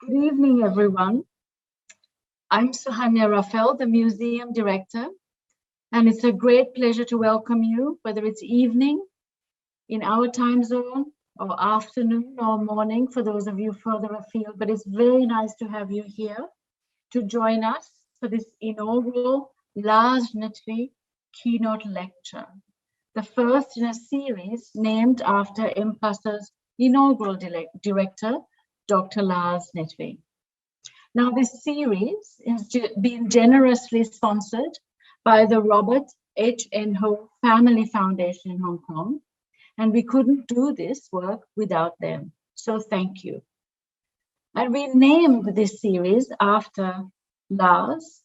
Good evening, everyone. I'm Suhanya Rafael, the museum director, and it's a great pleasure to welcome you, whether it's evening in our time zone or afternoon or morning for those of you further afield. But it's very nice to have you here to join us for this inaugural Lars Netvi keynote lecture, the first in a series named after M-PASA's inaugural director, Dr. Lars Netvi. Now, this series has been generously sponsored by the Robert H.N. Ho Family Foundation in Hong Kong, and we couldn't do this work without them. So thank you. And we named this series after Lars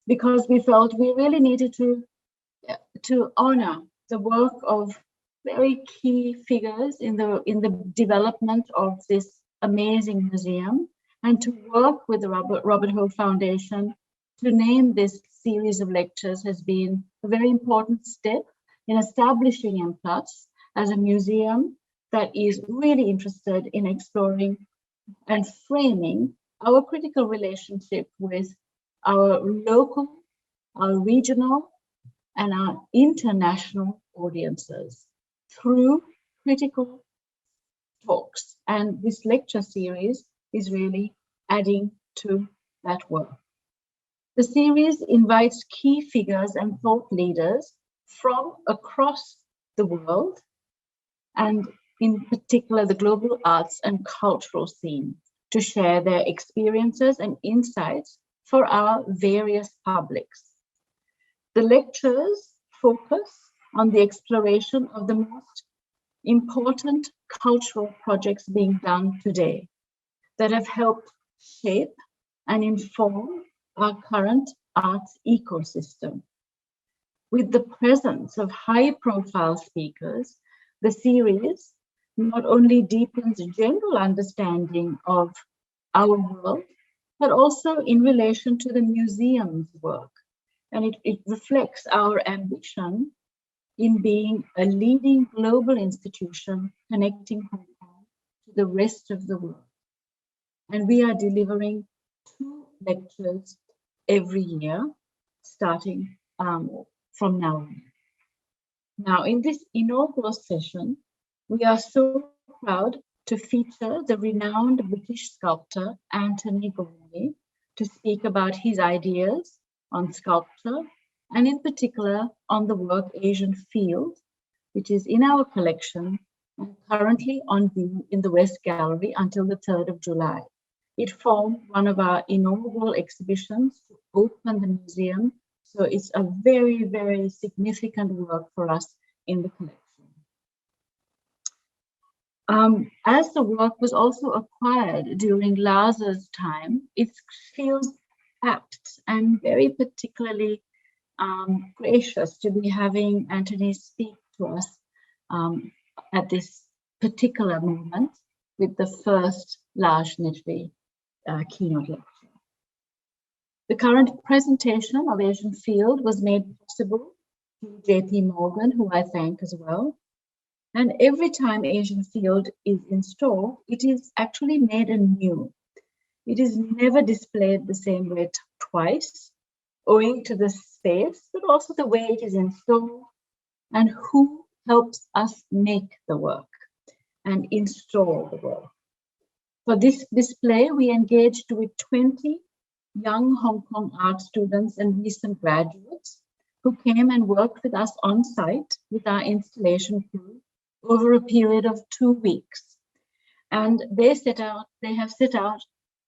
because we felt we really needed to honor the work of very key figures in the development of this amazing museum, and to work with the Robert Ho Foundation to name this series of lectures has been a very important step in establishing M+ as a museum that is really interested in exploring and framing our critical relationship with our local, our regional, and our international audiences through critical talks. And this lecture series is really adding to that work. The series invites key figures and thought leaders from across the world, and in particular the global arts and cultural scene, to share their experiences and insights for our various publics. The lectures focus on the exploration of the most important cultural projects being done today that have helped shape and inform our current arts ecosystem. With the presence of high-profile speakers, the series not only deepens general understanding of our world, but also in relation to the museum's work. And it reflects our ambition in being a leading global institution connecting Hong Kong to the rest of the world. And we are delivering 2 lectures every year, starting from now on. Now, in this inaugural session, we are so proud to feature the renowned British sculptor, Antony Gormley, to speak about his ideas on sculpture, and in particular on the work Asian Field, which is in our collection and currently on view in the West Gallery until the 3rd of July. It formed one of our inaugural exhibitions to open the museum, so it's a very, very significant work for us in the collection. As the work was also acquired during Lars's time, it feels apt and very particularly gracious to be having Antony speak to us at this particular moment with the first Lars Netvi keynote lecture. The current presentation of Asian Field was made possible through JP Morgan, who I thank as well. And every time Asian Field is installed, it is actually made anew. It is never displayed the same way twice, owing to the space, but also the way it is installed and who helps us make the work and install the work. For this display, we engaged with 20 young Hong Kong art students and recent graduates who came and worked with us on site with our installation crew over a period of 2 weeks. And they have set out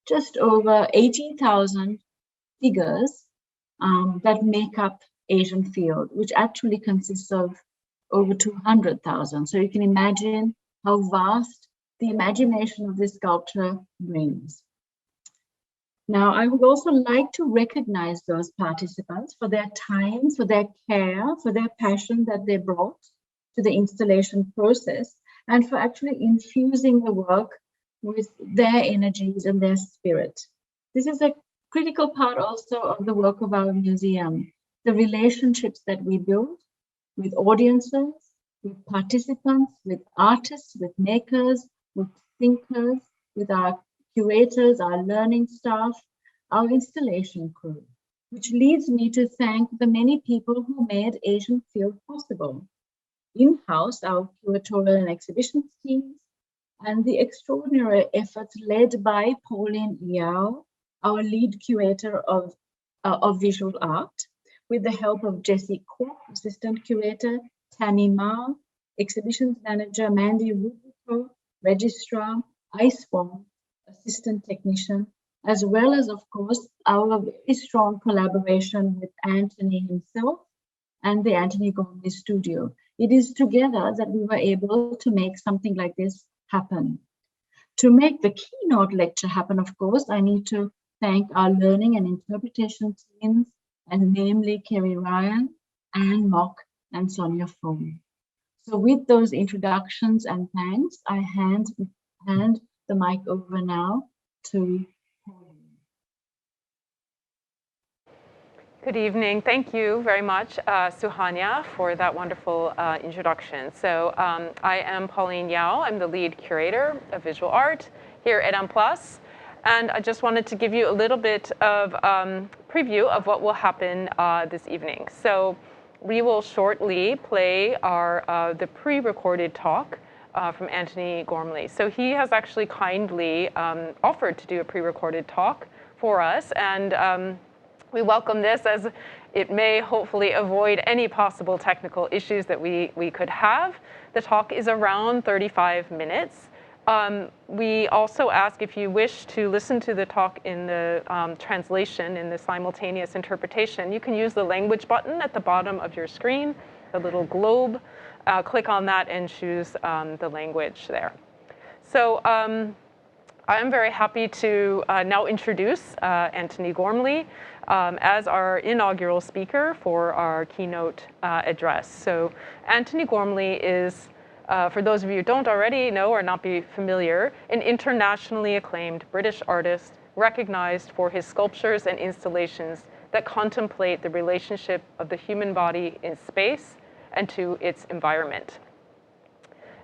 just over 80,000 figures that make up Asian Field, which actually consists of over 200,000. So you can imagine how vast the imagination of this sculpture brings. Now, I would also like to recognize those participants for their time, for their care, for their passion that they brought to the installation process, and for actually infusing the work with their energies and their spirit. This is a critical part also of the work of our museum, the relationships that we build with audiences, with participants, with artists, with makers, with thinkers, with our curators, our learning staff, our installation crew, which leads me to thank the many people who made Asian Field possible. In-house, our curatorial and exhibitions teams, and the extraordinary efforts led by Pauline Yao, our lead curator of visual art, with the help of Jessie Kwok, assistant curator, Tammy Mao, exhibitions manager Mandy Rubico, registrar, Ice Wong, assistant technician, as well as, of course, our very strong collaboration with Anthony himself and the Anthony Gormley studio. It is together that we were able to make something like this happen. To make the keynote lecture happen, of course, I need to thank our learning and interpretation teams, and namely Kerry Ryan, Anne Mock, and Sonia Fromm. So with those introductions and thanks, I hand the mic over now to Pauline. Good evening. Thank you very much, Suhanya, for that wonderful introduction. So I am Pauline Yao. I'm the lead curator of visual art here at M+. And I just wanted to give you a little bit of preview of what will happen this evening. So we will shortly play the pre-recorded talk from Anthony Gormley. So he has actually kindly offered to do a pre-recorded talk for us. And we welcome this, as it may hopefully avoid any possible technical issues that we could have. The talk is around 35 minutes. We also ask, if you wish to listen to the talk in the translation, in the simultaneous interpretation, you can use the language button at the bottom of your screen, the little globe. Click on that and choose the language there. So I'm very happy to now introduce Anthony Gormley as our inaugural speaker for our keynote address. So Anthony Gormley is, for those of you who don't already know or not be familiar, an internationally acclaimed British artist recognized for his sculptures and installations that contemplate the relationship of the human body in space and to its environment.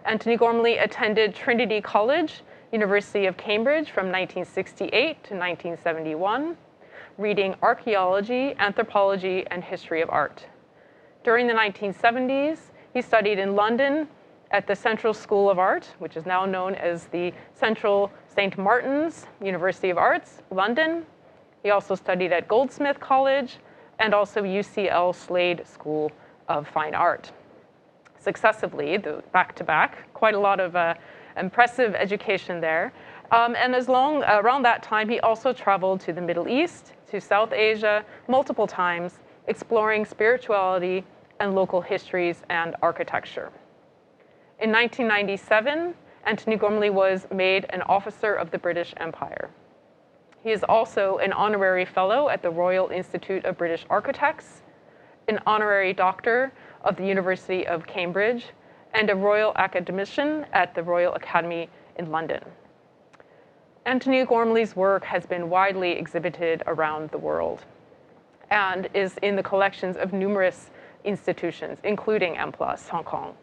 Anthony Gormley attended Trinity College, University of Cambridge from 1968 to 1971, reading archaeology, anthropology, and history of art. During the 1970s, he studied in London at the Central School of Art, which is now known as the Central St. Martin's University of Arts, London. He also studied at Goldsmith College and also UCL Slade School of Fine Art. Successively, back-to-back, quite a lot of impressive education there. And around that time, he also traveled to the Middle East, to South Asia, multiple times, exploring spirituality and local histories and architecture. In 1997, Anthony Gormley was made an officer of the British Empire. He is also an honorary fellow at the Royal Institute of British Architects, an honorary doctor of the University of Cambridge, and a Royal Academician at the Royal Academy in London. Anthony Gormley's work has been widely exhibited around the world and is in the collections of numerous institutions, including M+ Hong Kong.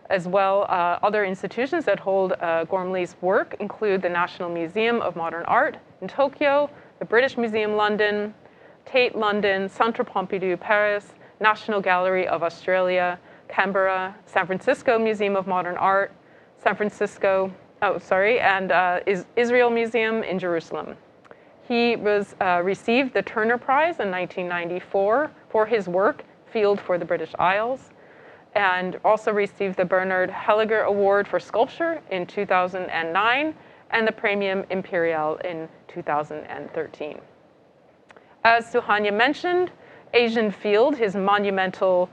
As well, other institutions that hold Gormley's work include the National Museum of Modern Art in Tokyo, the British Museum London, Tate London, Centre Pompidou Paris, National Gallery of Australia, Canberra, San Francisco Museum of Modern Art, and Israel Museum in Jerusalem. He received the Turner Prize in 1994 for his work, Field for the British Isles, and also received the Bernard Helliger Award for Sculpture in 2009 and the Premium Imperial in 2013. As Suhanya mentioned, Asian Field, his monumental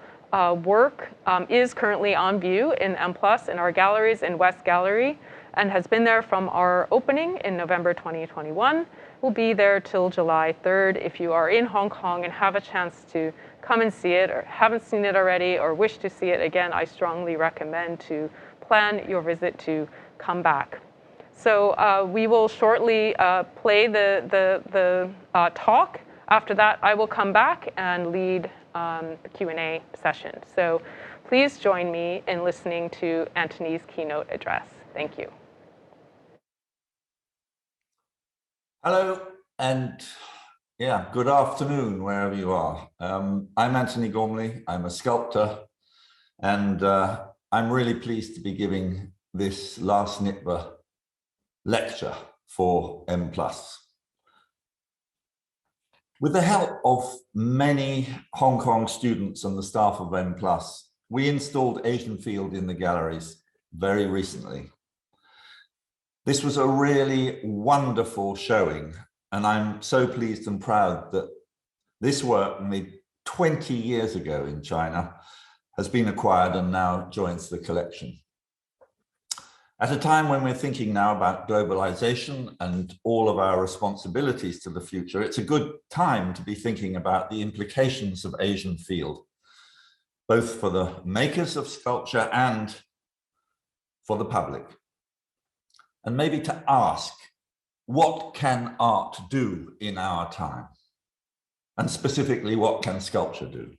work, is currently on view in M+ in our galleries in West Gallery and has been there from our opening in November 2021. We'll be there till July 3rd. If you are in Hong Kong and have a chance to come and see it, or haven't seen it already, or wish to see it again, I strongly recommend to plan your visit to come back. So we will shortly play the talk. After that, I will come back and lead the Q&A session. So please join me in listening to Anthony's keynote address. Thank you. Hello, and good afternoon, wherever you are. I'm Anthony Gormley. I'm a sculptor, and I'm really pleased to be giving this last NITBA lecture for M+. With the help of many Hong Kong students and the staff of M+, we installed Asian Field in the galleries very recently. This was a really wonderful showing, and I'm so pleased and proud that this work made 20 years ago in China has been acquired and now joins the collection. At a time when we're thinking now about globalization and all of our responsibilities to the future, it's a good time to be thinking about the implications of Asian Field, both for the makers of sculpture and for the public. And maybe to ask, what can art do in our time? And specifically, what can sculpture do?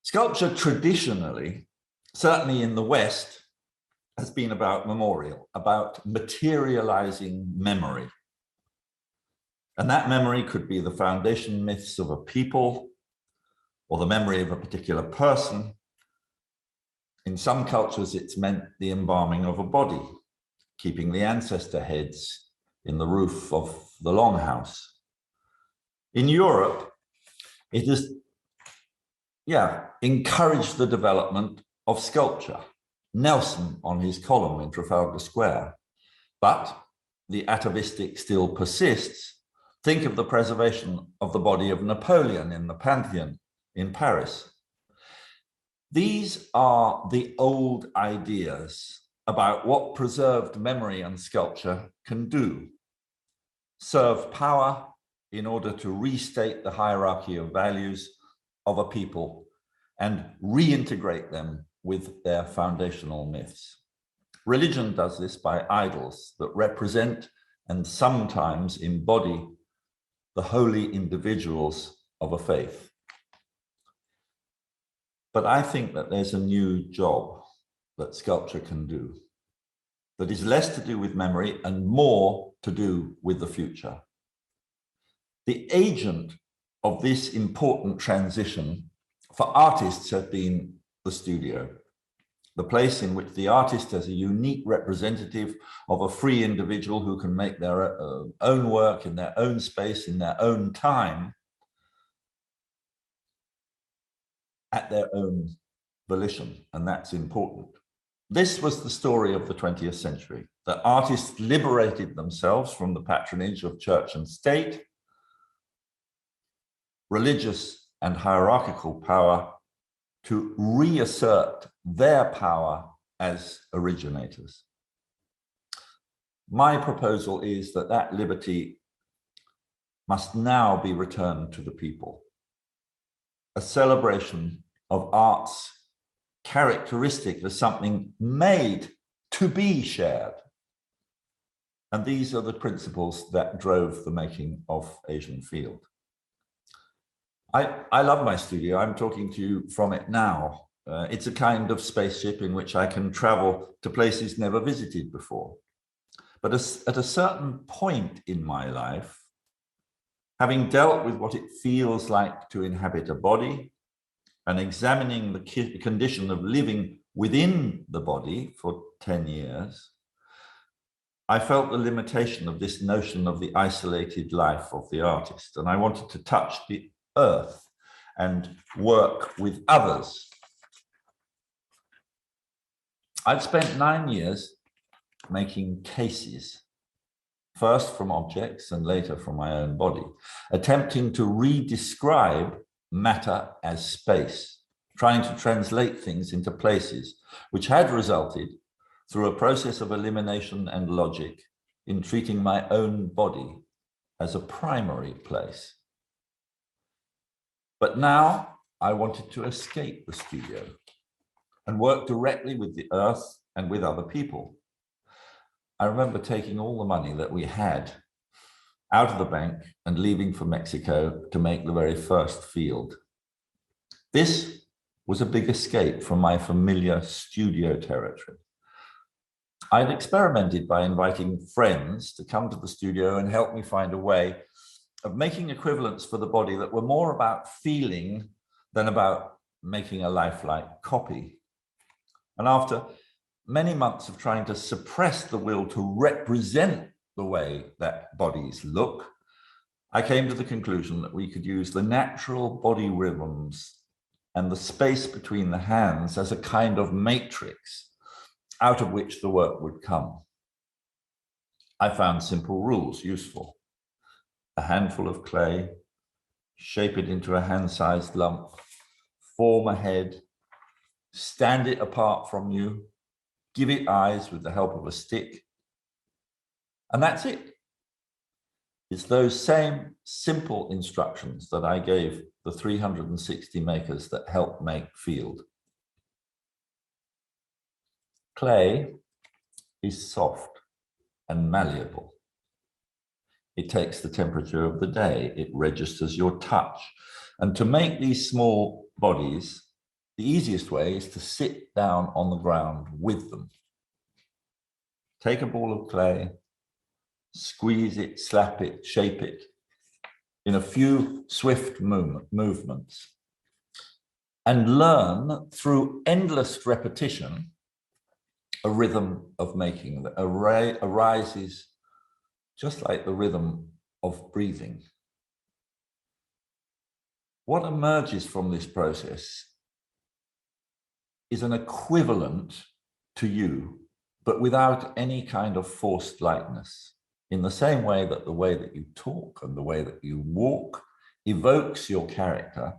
Sculpture traditionally, certainly in the West, has been about memorial, about materializing memory. And that memory could be the foundation myths of a people or the memory of a particular person. In some cultures, it's meant the embalming of a body, keeping the ancestor heads in the roof of the longhouse. In Europe, it has encouraged the development of sculpture. Nelson on his column in Trafalgar Square. But the atavistic still persists. Think of the preservation of the body of Napoleon in the Pantheon in Paris. These are the old ideas about what preserved memory and sculpture can do. Serve power in order to restate the hierarchy of values of a people and reintegrate them with their foundational myths. Religion does this by idols that represent and sometimes embody the holy individuals of a faith. But I think that there's a new job that sculpture can do that is less to do with memory and more to do with the future. The agent of this important transition for artists has been the studio, the place in which the artist is a unique representative of a free individual who can make their own work in their own space, in their own time, at their own volition, and that's important. This was the story of the 20th century, that artists liberated themselves from the patronage of church and state, religious and hierarchical power, to reassert their power as originators. My proposal is that that liberty must now be returned to the people. A celebration of art's characteristic as something made to be shared. And these are the principles that drove the making of Asian Field. I love my studio. I'm talking to you from it now. It's a kind of spaceship in which I can travel to places never visited before. But at a certain point in my life, having dealt with what it feels like to inhabit a body and examining the condition of living within the body for 10 years, I felt the limitation of this notion of the isolated life of the artist. And I wanted to touch the earth and work with others. I'd spent 9 years making cases, first from objects and later from my own body, attempting to redescribe matter as space, trying to translate things into places, which had resulted through a process of elimination and logic in treating my own body as a primary place. But now I wanted to escape the studio and work directly with the earth and with other people. I remember taking all the money that we had out of the bank and leaving for Mexico to make the very first field. This was a big escape from my familiar studio territory. I'd experimented by inviting friends to come to the studio and help me find a way of making equivalents for the body that were more about feeling than about making a lifelike copy. And after many months of trying to suppress the will to represent the way that bodies look, I came to the conclusion that we could use the natural body rhythms and the space between the hands as a kind of matrix out of which the work would come. I found simple rules useful. A handful of clay, shape it into a hand-sized lump, form a head, stand it apart from you, give it eyes with the help of a stick, and that's it. It's those same simple instructions that I gave the 360 makers that helped make Field. Clay is soft and malleable. It takes the temperature of the day. It registers your touch. And to make these small bodies, the easiest way is to sit down on the ground with them. Take a ball of clay, squeeze it, slap it, shape it in a few swift movements, and learn through endless repetition a rhythm of making that arises just like the rhythm of breathing. What emerges from this process is an equivalent to you, but without any kind of forced lightness. In the same way that the way that you talk and the way that you walk evokes your character,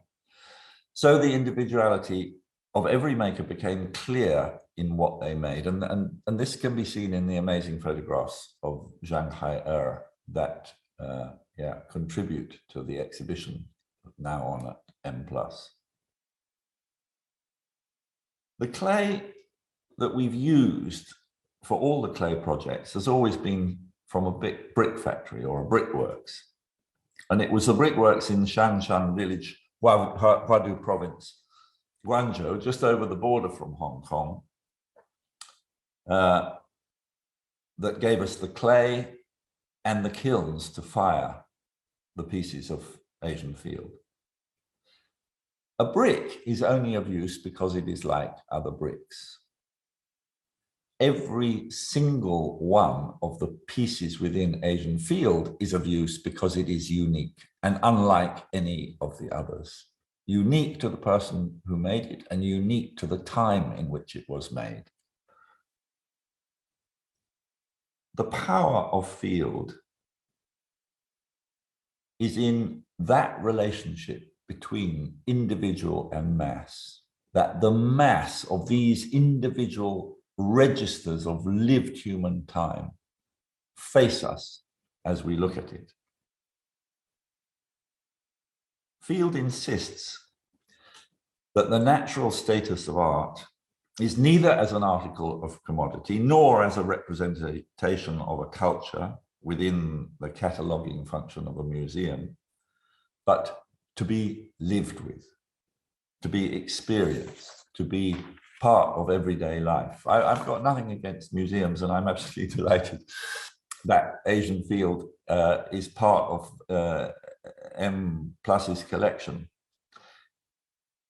so the individuality of every maker became clear in what they made. And this can be seen in the amazing photographs of Zhang Hai that contribute to the exhibition now on at M+. The clay that we've used for all the clay projects has always been from a big brick factory or a brickworks. And it was the brickworks in Shanshan village, Huadu province, Guangzhou, just over the border from Hong Kong, that gave us the clay and the kilns to fire the pieces of Asian Field. A brick is only of use because it is like other bricks. Every single one of the pieces within Asian Field is of use because it is unique and unlike any of the others. Unique to the person who made it and unique to the time in which it was made. The power of Field is in that relationship between individual and mass, that the mass of these individual registers of lived human time face us as we look at it. Field insists that the natural status of art is neither as an article of commodity nor as a representation of a culture within the cataloguing function of a museum, but to be lived with, to be experienced, to be part of everyday life. I've got nothing against museums, and I'm absolutely delighted that Asian Field is part of M+'s collection.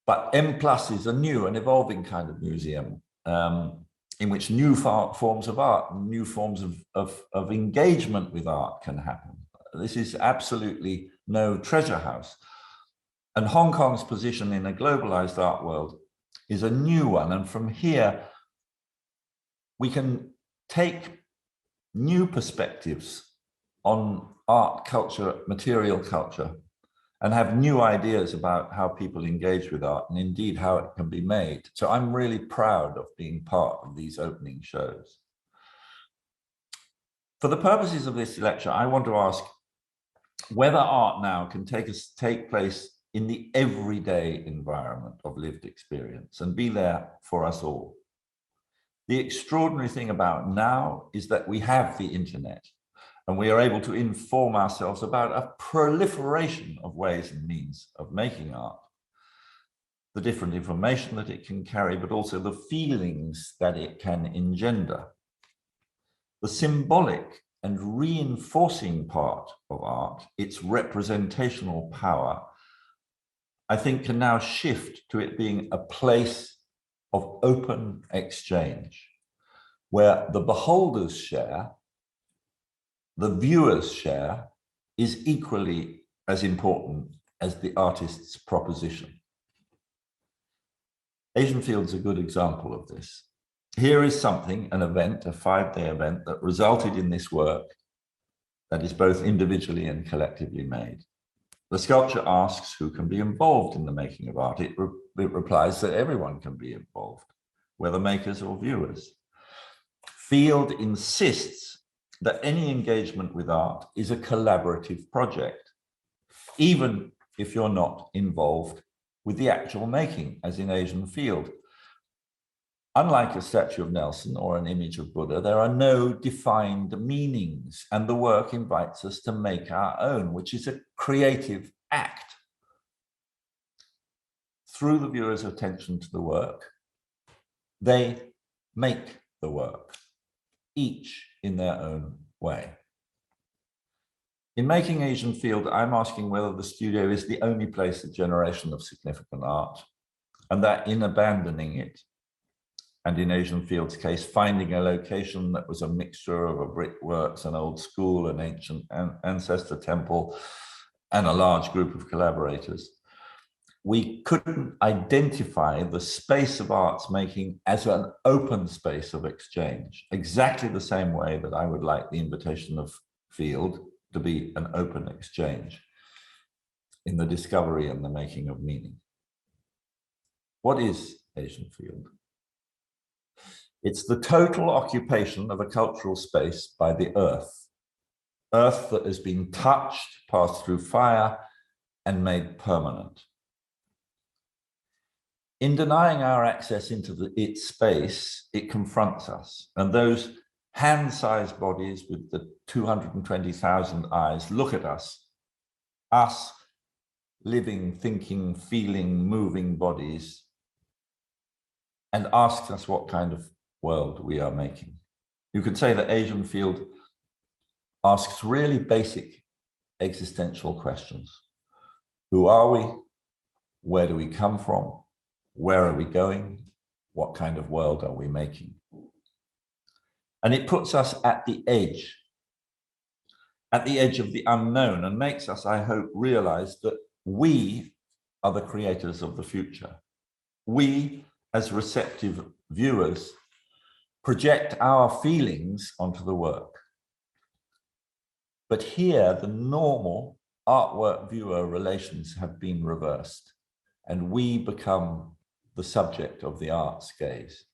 But M+ is a new and evolving kind of museum in which new forms of art, new forms of engagement with art can happen. This is absolutely no treasure house. And Hong Kong's position in a globalized art world is a new one. And from here, we can take new perspectives on art, culture, material culture, and have new ideas about how people engage with art and indeed how it can be made. So I'm really proud of being part of these opening shows. For the purposes of this lecture, I want to ask whether art now can take place in the everyday environment of lived experience and be there for us all. The extraordinary thing about now is that we have the internet and we are able to inform ourselves about a proliferation of ways and means of making art, the different information that it can carry, but also the feelings that it can engender. The symbolic and reinforcing part of art, its representational power, I think can now shift to it being a place of open exchange, where the beholder's share, the viewer's share, is equally as important as the artist's proposition. Asian Field's a good example of this. Here is something, an event, a 5-day event that resulted in this work that is both individually and collectively made. The sculpture asks who can be involved in the making of art. It replies that everyone can be involved, whether makers or viewers. Field insists that any engagement with art is a collaborative project, even if you're not involved with the actual making, as in Asian Field. Unlike a statue of Nelson or an image of Buddha, there are no defined meanings, and the work invites us to make our own, which is a creative act. Through the viewer's attention to the work, they make the work, each in their own way. In making Asian Field, I'm asking whether the studio is the only place of generation of significant art, and that in abandoning it, and in Asian Field's case, finding a location that was a mixture of a brickworks, an old school, an ancient ancestor temple, and a large group of collaborators, we couldn't identify the space of arts making as an open space of exchange, exactly the same way that I would like the invitation of Field to be an open exchange in the discovery and the making of meaning. What is Asian Field? It's the total occupation of a cultural space by the earth that has been touched, passed through fire, and made permanent. In denying our access into its space, it confronts us, and those hand-sized bodies with the 220,000 eyes look at us living, thinking, feeling, moving bodies, and asks us what kind of world we are making. You could say that Asian Field asks really basic existential questions. Who are we? Where do we come from? Where are we going? What kind of world are we making? And it puts us at the edge of the unknown, and makes us, I hope, realize that we are the creators of the future. We, as receptive viewers, project our feelings onto the work. But here, the normal artwork-viewer relations have been reversed, and we become the subject of the art's gaze.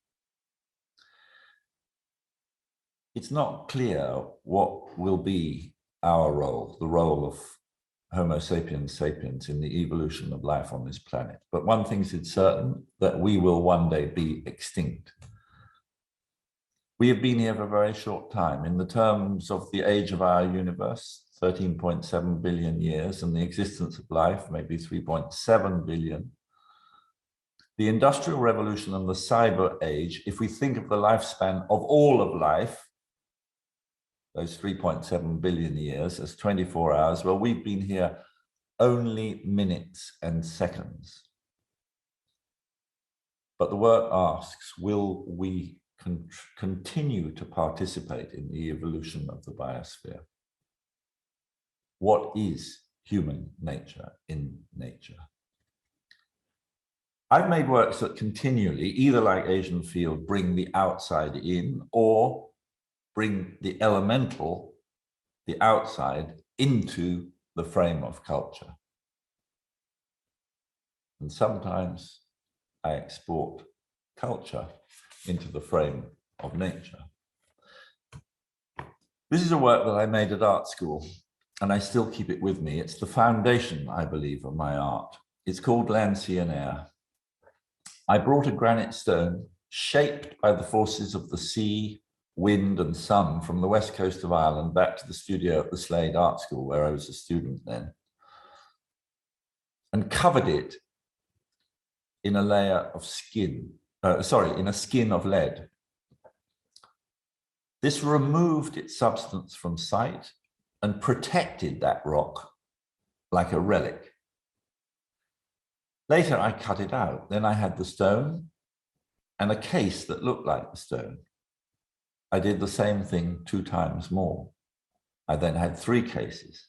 It's not clear what will be our role, the role of Homo sapiens sapiens in the evolution of life on this planet. But one thing's certain, that we will one day be extinct. We have been here for a very short time. In the terms of the age of our universe, 13.7 billion years, and the existence of life, maybe 3.7 billion. The Industrial Revolution and the Cyber Age, if we think of the lifespan of all of life, those 3.7 billion years as 24 hours, well, we've been here only minutes and seconds. But the work asks, will we continue to participate in the evolution of the biosphere? What is human nature in nature? I've made works that continually, either like Asian Field, bring the outside in, or bring the elemental, the outside, into the frame of culture. And sometimes I export culture into the frame of nature. This is a work that I made at art school, and I still keep it with me. It's the foundation, I believe, of my art. It's called Land, Sea and Air. I brought a granite stone shaped by the forces of the sea, wind and sun from the west coast of Ireland back to the studio at the Slade Art School, where I was a student then, and covered it in a layer of skin, in a skin of lead. This removed its substance from sight and protected that rock like a relic. Later, I cut it out. Then I had the stone and a case that looked like the stone. I did the same thing 2 times more. I then had 3 cases.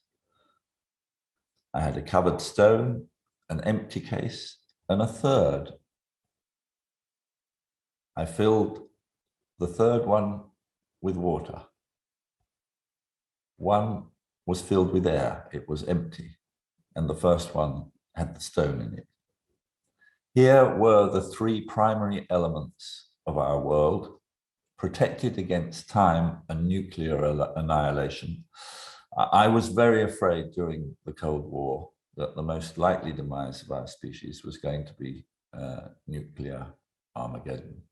I had a covered stone, an empty case, and a third. I filled the third one with water. One was filled with air, it was empty, and the first one had the stone in it. Here were the 3 primary elements of our world, protected against time and nuclear annihilation. I was very afraid during the Cold War that the most likely demise of our species was going to be nuclear Armageddon.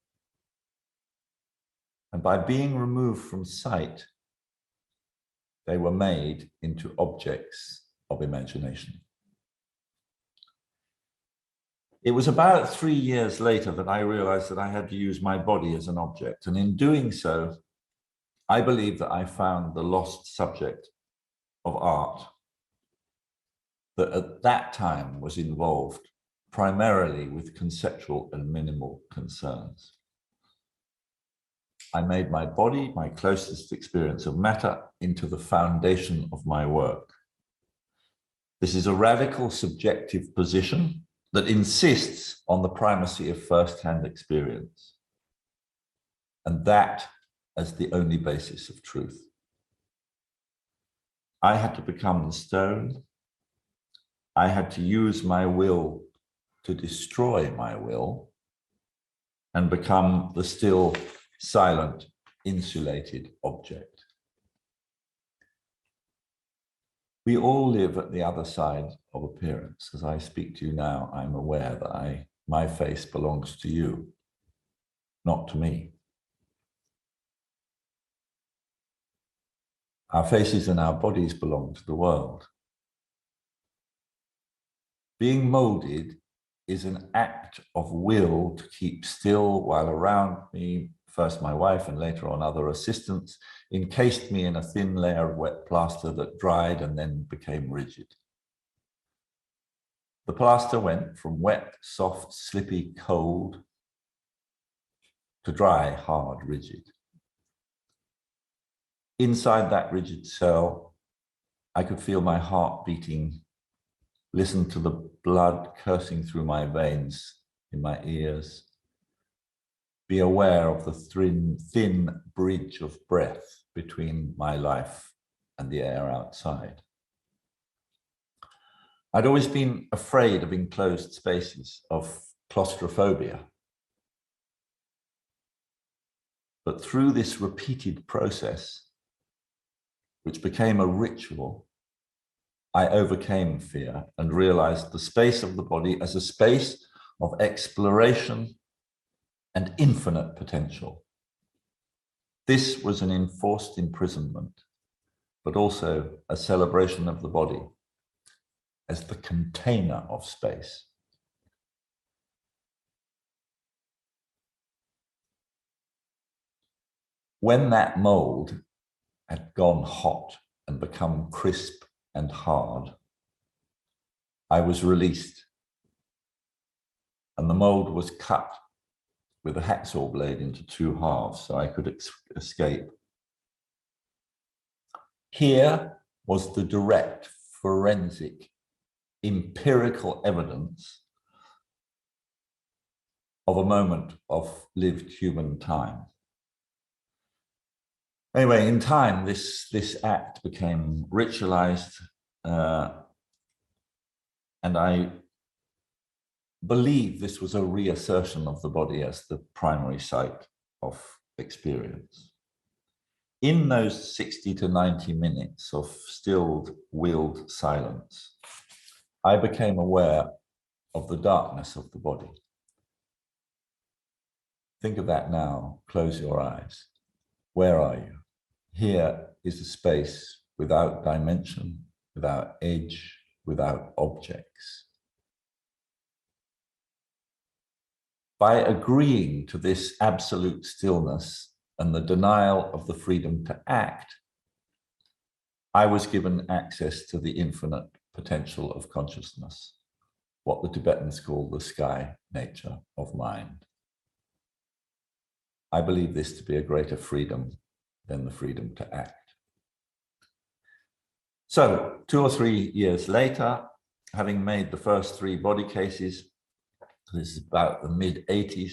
And by being removed from sight, they were made into objects of imagination. It was about 3 years later that I realized that I had to use my body as an object. And in doing so, I believe that I found the lost subject of art that at that time was involved primarily with conceptual and minimal concerns. I made my body, my closest experience of matter, into the foundation of my work. This is a radical subjective position that insists on the primacy of first-hand experience, and that as the only basis of truth. I had to become the stone. I had to use my will to destroy my will and become the still, silent, insulated object. We all live at the other side of appearance. As I speak to you now, I'm aware that my face belongs to you, not to me. Our faces and our bodies belong to the world. Being molded is an act of will to keep still while around me, first my wife and later on other assistants, encased me in a thin layer of wet plaster that dried and then became rigid. The plaster went from wet, soft, slippy, cold to dry, hard, rigid. Inside that rigid cell, I could feel my heart beating, listen to the blood coursing through my veins in my ears, be aware of the thin bridge of breath between my life and the air outside. I'd always been afraid of enclosed spaces, of claustrophobia. But through this repeated process, which became a ritual, I overcame fear and realized the space of the body as a space of exploration and infinite potential. This was an enforced imprisonment, but also a celebration of the body as the container of space. When that mold had gone hot and become crisp and hard, I was released, and the mold was cut with a hacksaw blade into 2 halves so I could escape. Here was the direct, forensic, empirical evidence of a moment of lived human time. Anyway, in time, this act became ritualized, and I believe this was a reassertion of the body as the primary site of experience. In those 60 to 90 minutes of stilled, willed silence, I became aware of the darkness of the body. Think of that now. Close your eyes. Where are you? Here is a space without dimension, without edge, without objects. By agreeing to this absolute stillness, and the denial of the freedom to act, I was given access to the infinite potential of consciousness, what the Tibetans call the sky nature of mind. I believe this to be a greater freedom than the freedom to act. So 2 or 3 years later, having made the first 3 body cases, this is about the mid-80s,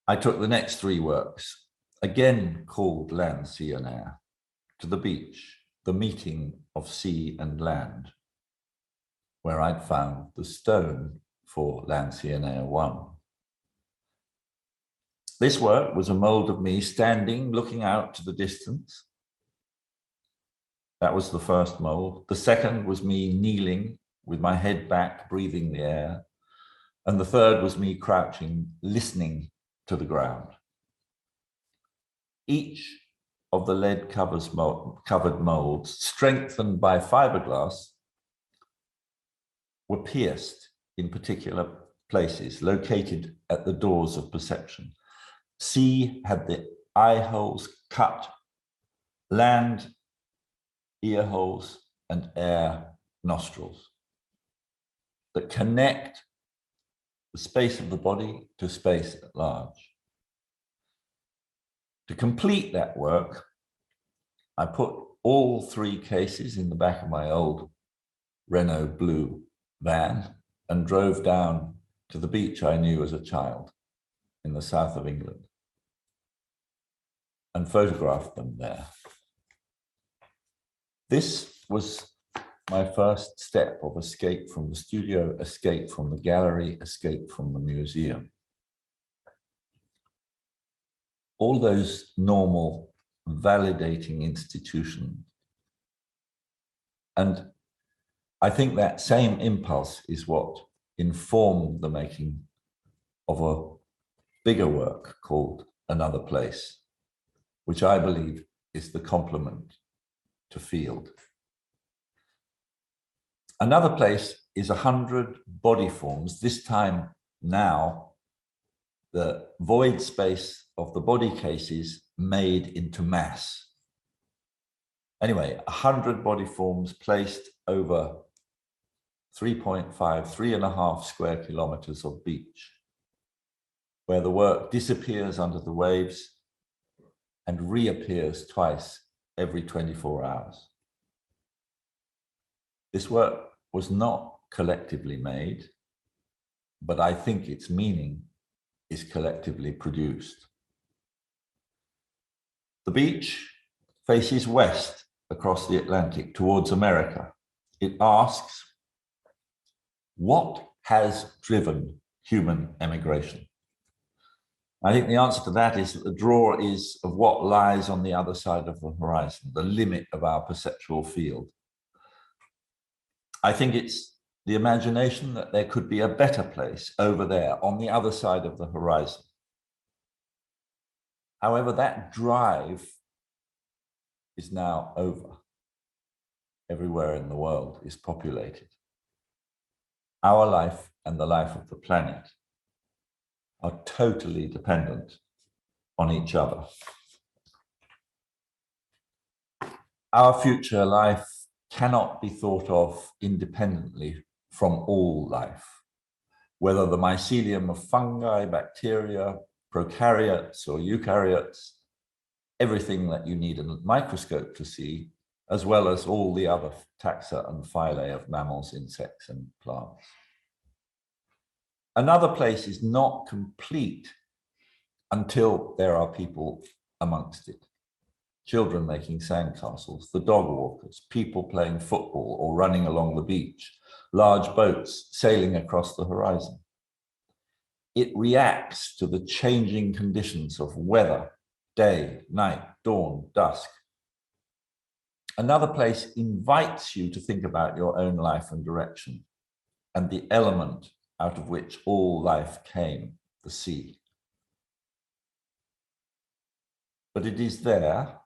I took the next 3 works, again called Land, Sea and Air, to the beach, the meeting of sea and land, where I'd found the stone for Land, Sea and Air 1. This work was a mold of me standing, looking out to the distance. That was the first mold. The second was me kneeling with my head back, breathing the air. And the third was me crouching, listening to the ground. Each of the lead covered molds, strengthened by fiberglass, were pierced in particular places, located at the doors of perception. Sea had the eye holes cut, land, ear holes, and air nostrils that connect the space of the body to space at large. To complete that work, I put all 3 cases in the back of my old Renault blue van and drove down to the beach I knew as a child in the south of England and photographed them there. This was my first step of escape from the studio, escape from the gallery, escape from the museum. All those normal validating institutions. And I think that same impulse is what informed the making of a bigger work called Another Place, which I believe is the complement to Field. Another Place is 100 body forms, this time now the void space of the body cases made into mass. Anyway, 100 body forms placed over 3.5 square kilometers of beach, where the work disappears under the waves and reappears twice every 24 hours. This work was not collectively made, but I think its meaning is collectively produced. The beach faces west across the Atlantic towards America. It asks, what has driven human emigration? I think the answer to that is that the draw is of what lies on the other side of the horizon, the limit of our perceptual field. I think it's the imagination that there could be a better place over there on the other side of the horizon. However, that drive is now over. Everywhere in the world is populated. Our life and the life of the planet are totally dependent on each other. Our future life cannot be thought of independently from all life, whether the mycelium of fungi, bacteria, prokaryotes or eukaryotes, everything that you need a microscope to see, as well as all the other taxa and phylae of mammals, insects, and plants. Another Place is not complete until there are people amongst it. Children making sandcastles, the dog walkers, people playing football or running along the beach, large boats sailing across the horizon. It reacts to the changing conditions of weather, day, night, dawn, dusk. Another Place invites you to think about your own life and direction and the element out of which all life came, the sea. But it is there,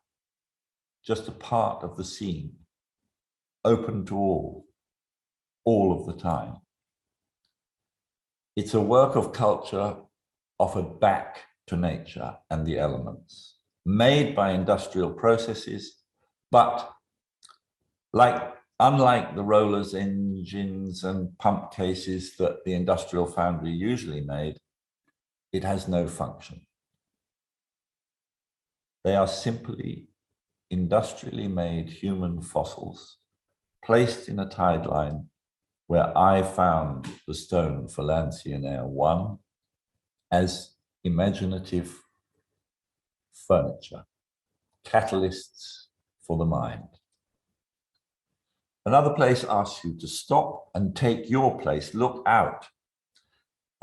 just a part of the scene, open to all of the time. It's a work of culture offered back to nature and the elements. made by industrial processes, but unlike the rollers, engines, and pump cases that the industrial foundry usually made, it has no function. They are simply industrially made human fossils placed in a tide line where I found the stone for Lansienaire 1 as imaginative furniture, catalysts for the mind. Another place asks you to stop and take your place, look out,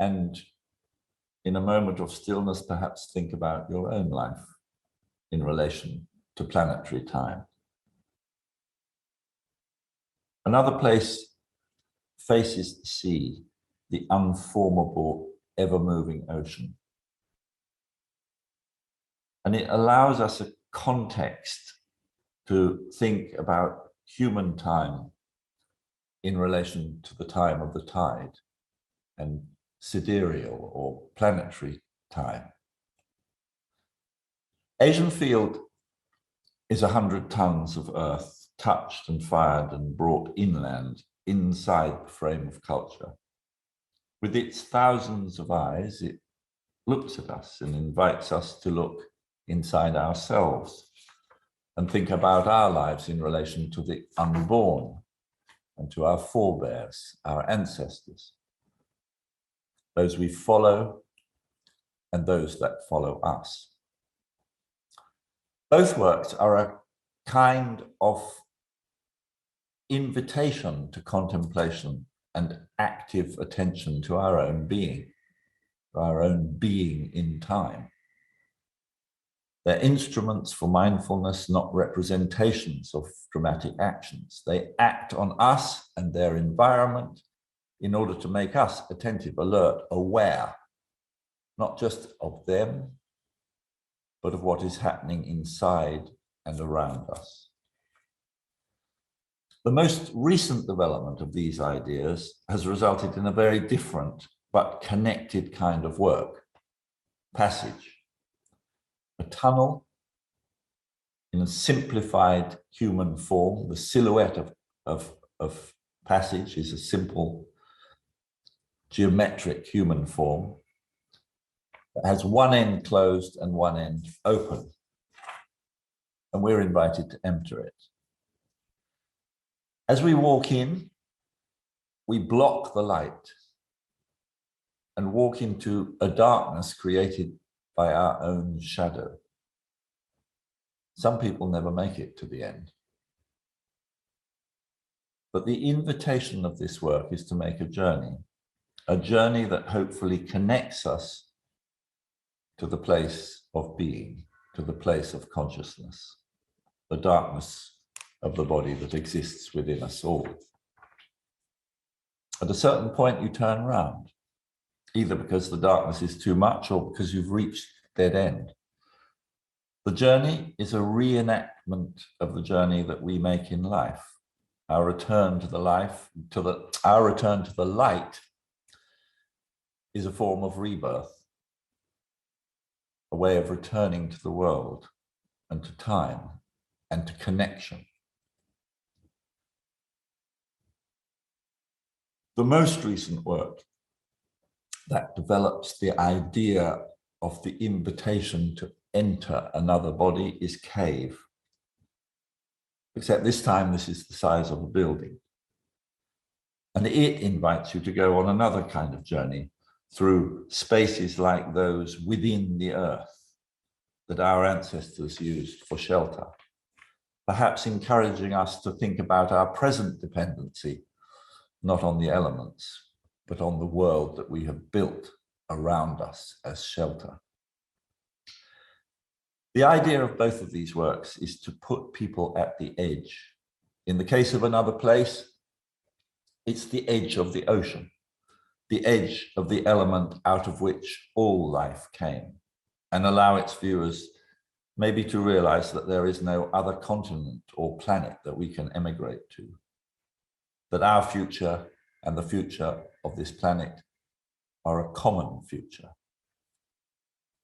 and in a moment of stillness, perhaps think about your own life in relation to planetary time. Another place faces the sea, the unformable, ever-moving ocean. And it allows us a context to think about human time in relation to the time of the tide and sidereal or planetary time. Asian Field is 100 tons of earth touched and fired and brought inland inside the frame of culture. With its thousands of eyes, it looks at us and invites us to look inside ourselves and think about our lives in relation to the unborn and to our forebears, our ancestors, those we follow and those that follow us. Both works are a kind of invitation to contemplation and active attention to our own being in time. They're instruments for mindfulness, not representations of dramatic actions. They act on us and their environment in order to make us attentive, alert, aware, not just of them, but of what is happening inside and around us. The most recent development of these ideas has resulted in a very different but connected kind of work, passage. A tunnel in a simplified human form. The silhouette of passage is a simple geometric human form that has one end closed and one end open. And we're invited to enter it. As we walk in, we block the light and walk into a darkness created by our own shadow. Some people never make it to the end. But the invitation of this work is to make a journey that hopefully connects us to the place of being, to the place of consciousness, the darkness of the body that exists within us all. At a certain point, you turn around, either because the darkness is too much or because you've reached dead end. The journey is a reenactment of the journey that we make in life. Our return to the light is a form of rebirth, a way of returning to the world and to time and to connection. The most recent work that develops the idea of the invitation to enter another body is Cave. Except this time, this is the size of a building. And it invites you to go on another kind of journey through spaces like those within the earth that our ancestors used for shelter, perhaps encouraging us to think about our present dependency, not on the elements, but on the world that we have built around us as shelter. The idea of both of these works is to put people at the edge. In the case of Another Place, it's the edge of the ocean, the edge of the element out of which all life came, and allow its viewers maybe to realize that there is no other continent or planet that we can emigrate to, that our future and the future of this planet are a common future.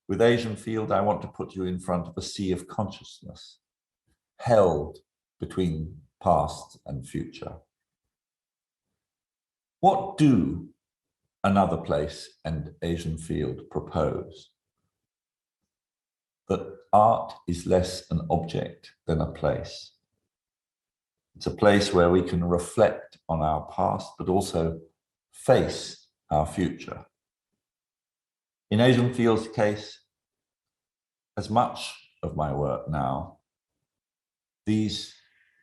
With Asian Field, I want to put you in front of a sea of consciousness, held between past and future. What do Another Place and Asian Field propose? That art is less an object than a place. It's a place where we can reflect on our past, but also face our future. In Asian Field's case, as much of my work now, these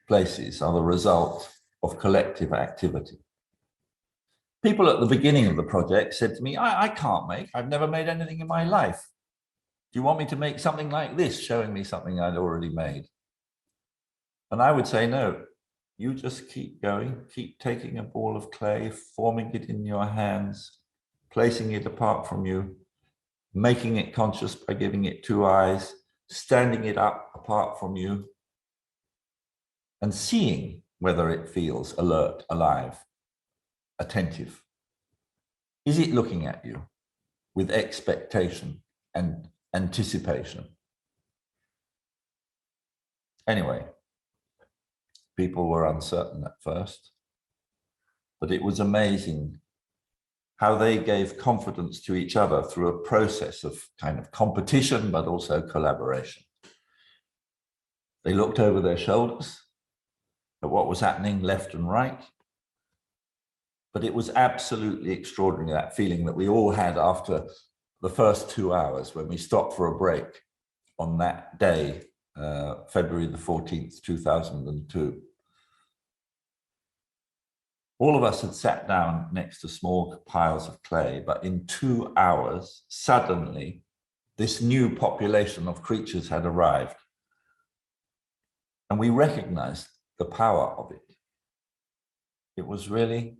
places are the result of collective activity. People at the beginning of the project said to me, I've never made anything in my life. Do you want me to make something like this, showing me something I'd already made? And I would say, no, you just keep going, keep taking a ball of clay, forming it in your hands, placing it apart from you, making it conscious by giving it two eyes, standing it up apart from you, and seeing whether it feels alert, alive, attentive. Is it looking at you with expectation and anticipation? Anyway, people were uncertain at first, but it was amazing how they gave confidence to each other through a process of kind of competition, but also collaboration. They looked over their shoulders at what was happening left and right, but it was absolutely extraordinary, that feeling that we all had after the first 2 hours when we stopped for a break on that day, February the 14th, 2002. All of us had sat down next to small piles of clay, but in 2 hours, suddenly, this new population of creatures had arrived. And we recognized the power of it. It was really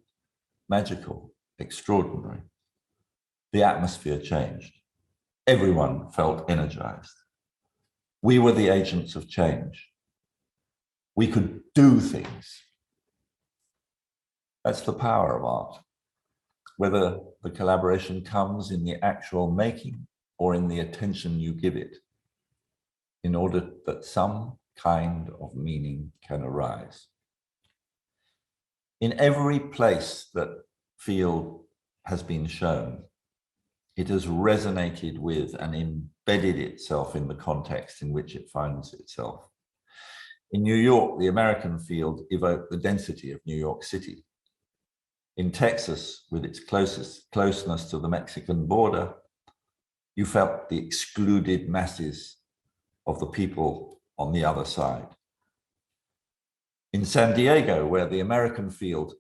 magical, extraordinary. The atmosphere changed. Everyone felt energized. We were the agents of change. We could do things. That's the power of art. Whether the collaboration comes in the actual making or in the attention you give it, in order that some kind of meaning can arise. In every place that Field has been shown, it has resonated with and embedded itself in the context in which it finds itself. In New York, the American Field evoked the density of New York City. In Texas, with its closeness to the Mexican border, you felt the excluded masses of the people on the other side. In San Diego, where the American Field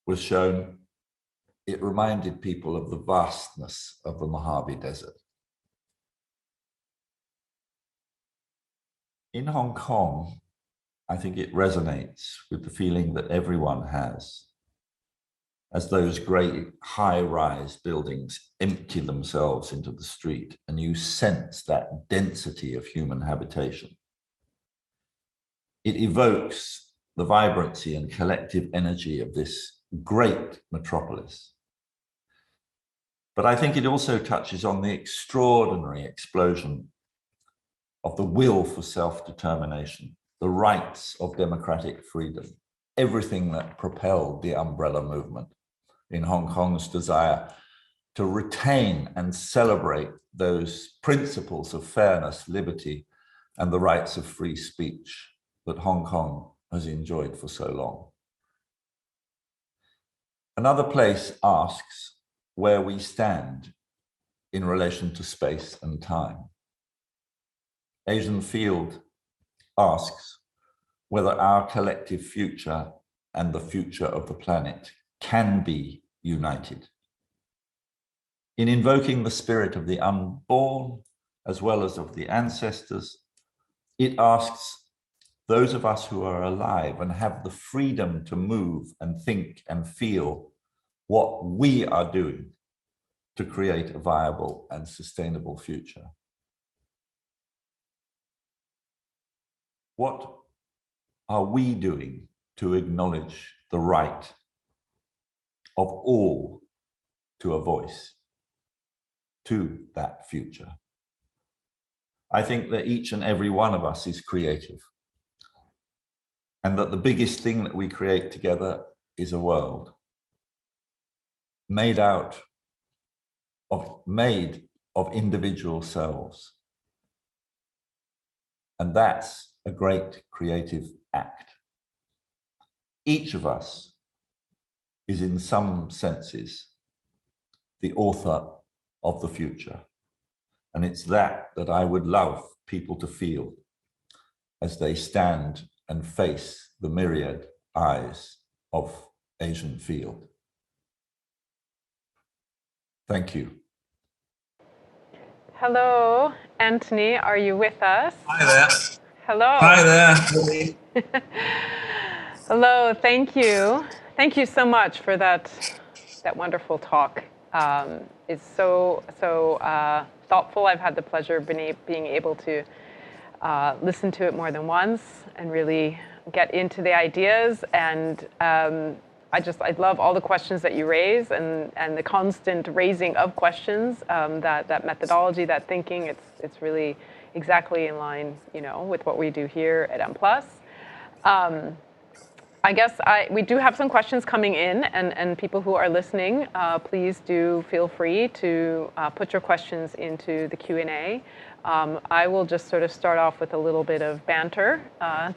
was shown, it reminded people of the vastness of the Mojave Desert. In Hong Kong, I think it resonates with the feeling that everyone has as those great high-rise buildings empty themselves into the street and you sense that density of human habitation. It evokes the vibrancy and collective energy of this great metropolis. But I think it also touches on the extraordinary explosion of the will for self-determination, the rights of democratic freedom, everything that propelled the umbrella movement in Hong Kong's desire to retain and celebrate those principles of fairness, liberty, and the rights of free speech that Hong Kong has enjoyed for so long. Another Place asks where we stand in relation to space and time. Asian Field asks whether our collective future and the future of the planet can be united. In invoking the spirit of the unborn, as well as of the ancestors, it asks those of us who are alive and have the freedom to move and think and feel what we are doing to create a viable and sustainable future. What are we doing to acknowledge the right of all to a voice? to that future. I think that each and every one of us is creative, and that the biggest thing that we create together is a world made of individual selves. And that's a great creative act. Each of us is in some senses the author of the future. And it's that I would love people to feel as they stand and face the myriad eyes of Asian Field. Thank you. Hello, Anthony, are you with us? Hi there. Hello. Hi there. Hello, thank you. Thank you so much for that wonderful talk. It's so thoughtful. I've had the pleasure of being able to listen to it more than once and really get into the ideas. And I love all the questions that you raise and the constant raising of questions, that methodology, that thinking. It's really exactly in line, with what we do here at M+. I guess we do have some questions coming in, and people who are listening, please do feel free to put your questions into the Q&A. I will just sort of start off with a little bit of banter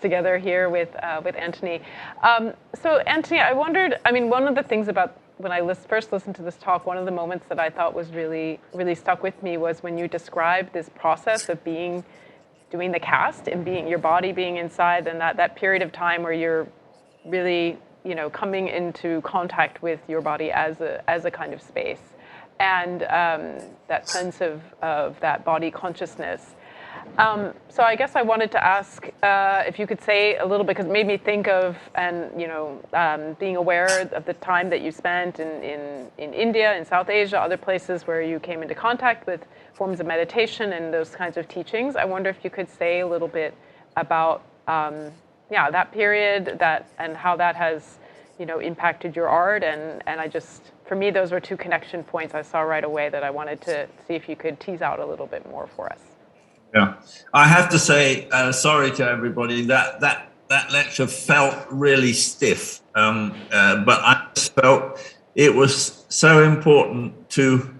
together here with Anthony. So Anthony, I wondered, one of the things about when I first listened to this talk, one of the moments that I thought was really, really stuck with me was when you described this process of doing the cast and your body being inside, and that period of time where you're really, coming into contact with your body as a kind of space, and that sense of that body consciousness. So I guess I wanted to ask if you could say a little bit, because it made me think of, being aware of the time that you spent in India, in South Asia, other places where you came into contact with forms of meditation and those kinds of teachings. I wonder if you could say a little bit about that period, and how that has, impacted your art. And for me, those were two connection points I saw right away that I wanted to see if you could tease out a little bit more for us. Yeah, I have to say, sorry to everybody, that lecture felt really stiff, but I just felt it was so important to,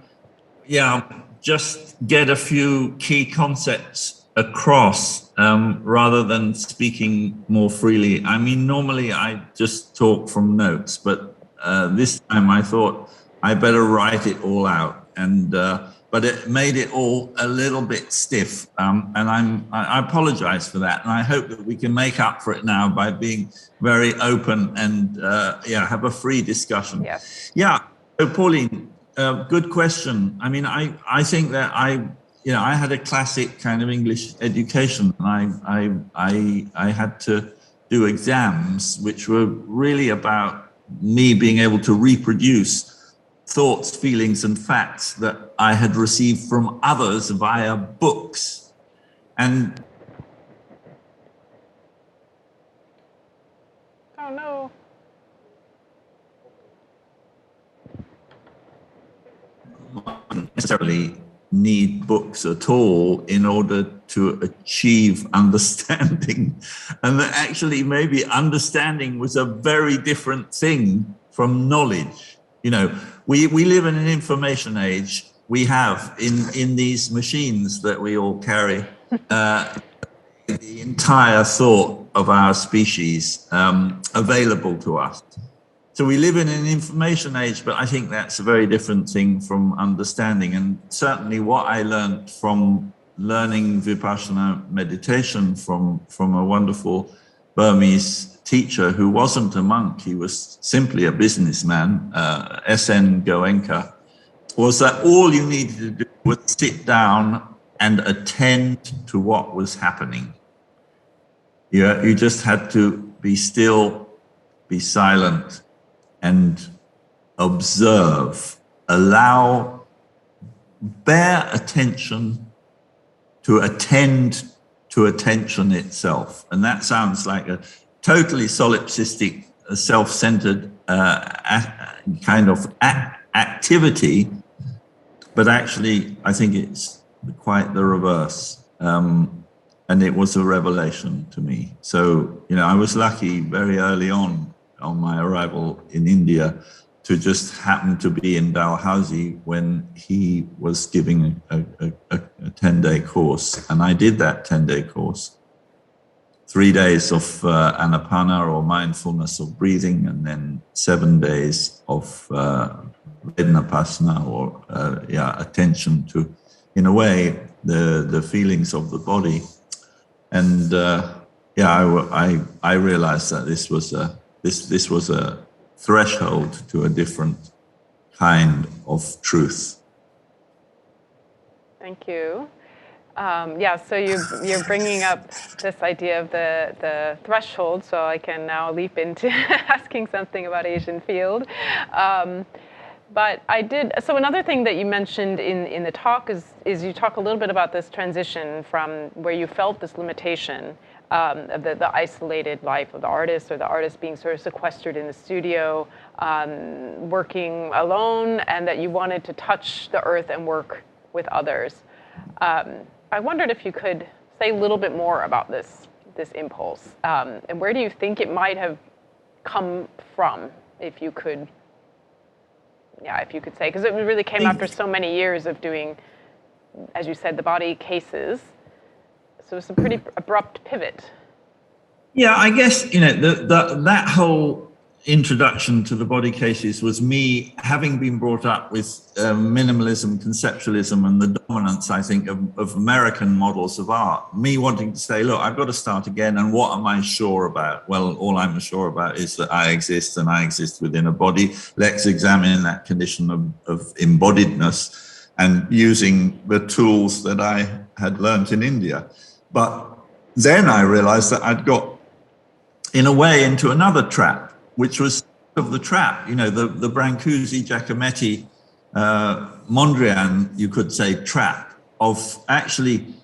just get a few key concepts across, rather than speaking more freely. Normally I just talk from notes, but this time I thought I better write it all out, and but it made it all a little bit stiff, and I apologize for that, and I hope that we can make up for it now by being very open and have a free discussion. Yes. Yeah. So Pauline, good question. I think that I had a classic kind of English education, and I had to do exams, which were really about me being able to reproduce thoughts, feelings, and facts that I had received from others via books. And oh no. Necessarily need books at all in order to achieve understanding, and that actually maybe understanding was a very different thing from knowledge. We live in an information age. We have in these machines that we all carry the entire thought of our species available to us. So we live in an information age, but I think that's a very different thing from understanding. And certainly what I learned from learning Vipassana meditation from a wonderful Burmese teacher who wasn't a monk, he was simply a businessman, S.N. Goenka, was that all you needed to do was sit down and attend to what was happening. You just had to be still, be silent, and observe, bear attention to attend to attention itself. And that sounds like a totally solipsistic, self-centered kind of activity, but actually, I think it's quite the reverse. And it was a revelation to me. So, I was lucky very early on my arrival in India to just happen to be in Dalhousie when he was giving a 10-day course. And I did that 10-day course. 3 days of Anapana or mindfulness of breathing, and then 7 days of Vedanapassana or attention to, in a way, the feelings of the body. And I realized that this was a threshold to a different kind of truth. Thank you. So you're bringing up this idea of the threshold, so I can now leap into asking something about Asian Field. But so another thing that you mentioned in the talk is you talk a little bit about this transition from where you felt this limitation of the isolated life of the artist, or the artist being sort of sequestered in the studio, working alone, and that you wanted to touch the earth and work with others. I wondered if you could say a little bit more about this impulse, and where do you think it might have come from, if you could say, because it really came after so many years of doing, as you said, the body cases. So it's a pretty abrupt pivot. Yeah, I guess, that whole introduction to the body cases was me having been brought up with minimalism, conceptualism, and the dominance, I think, of American models of art. Me wanting to say, look, I've got to start again, and what am I sure about? Well, all I'm sure about is that I exist, and I exist within a body. Let's examine that condition of embodiedness, and using the tools that I had learned in India. But then I realized that I'd got, in a way, into another trap, which was of the trap, the Brancusi, Giacometti, Mondrian, you could say, trap of actually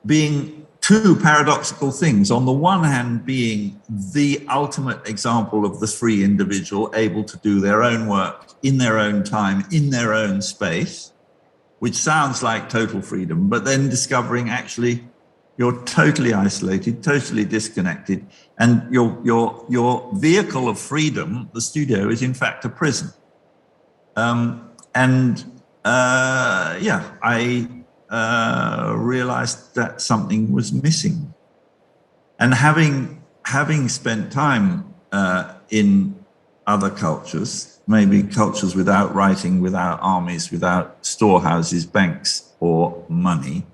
being two paradoxical things. On the one hand, being the ultimate example of the free individual, able to do their own work in their own time, in their own space, which sounds like total freedom, but then discovering actually you're totally isolated, totally disconnected, and your vehicle of freedom, the studio, is in fact a prison. I realized that something was missing. And having spent time in other cultures, maybe cultures without writing, without armies, without storehouses, banks, or money,